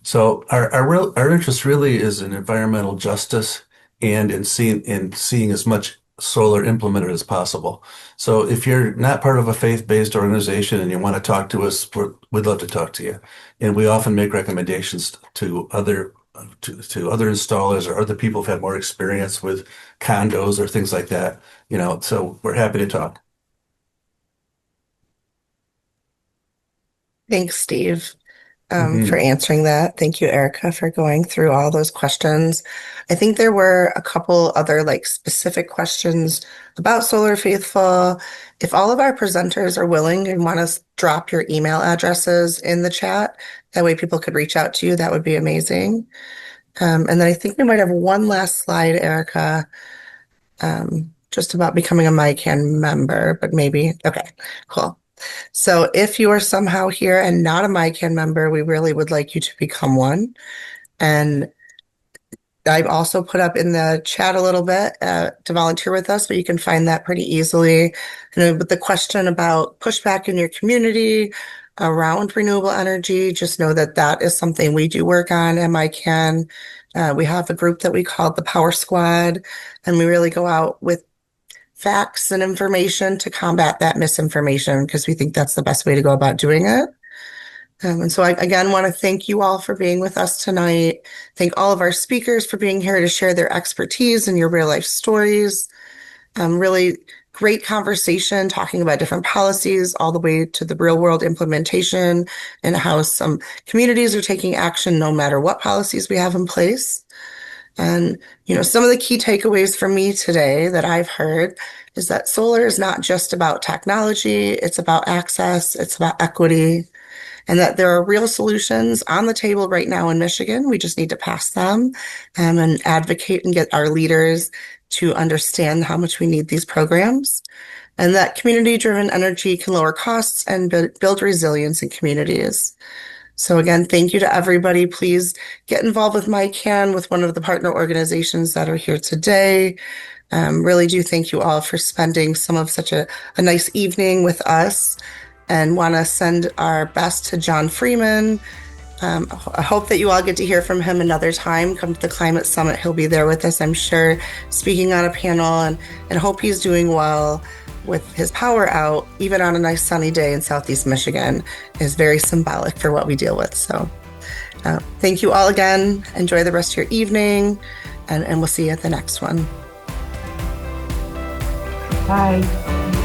So our interest really is in environmental justice and in seeing as much solar implemented as possible. So if you're not part of a faith-based organization and you want to talk to us, we'd love to talk to you. And we often make recommendations to other installers or other people who've had more experience with condos or things like that. So we're happy to talk. Thanks, Steve, for Mhm. answering that. Thank you, Erica, for going through all those questions. I think there were a couple other like specific questions about Solar Faithful. If all of our presenters are willing and want to drop your email addresses in the chat, that way people could reach out to you, that would be amazing. And then I think we might have one last slide, Erica, just about becoming a MyCan member, but maybe, okay, cool. So if you are somehow here and not a MyCan member, we really would like you to become one. And I've also put up in the chat a little bit to volunteer with us, but you can find that pretty easily. With the question about pushback in your community around renewable energy, just know that that is something we do work on at MyCan. We have a group that we call the Power Squad, and we really go out with facts and information to combat that misinformation because we think that's the best way to go about doing it. And so I again want to thank you all for being with us tonight. Thank all of our speakers for being here to share their expertise and your real life stories. Really great conversation talking about different policies all the way to the real world implementation and how some communities are taking action no matter what policies we have in place. And, some of the key takeaways for me today that I've heard is that solar is not just about technology, it's about access, it's about equity, and that there are real solutions on the table right now in Michigan. We just need to pass them and advocate and get our leaders to understand how much we need these programs. And that community-driven energy can lower costs and build resilience in communities. So again, thank you to everybody. Please get involved with MyCan, with one of the partner organizations that are here today. Really do thank you all for spending some of such a nice evening with us, and want to send our best to John Freeman. I hope that you all get to hear from him another time. Come to the Climate Summit. He'll be there with us, I'm sure, speaking on a panel, and hope he's doing well with his power out, even on a nice sunny day in Southeast Michigan, is very symbolic for what we deal with. So thank you all again. Enjoy the rest of your evening, and we'll see you at the next one. Bye.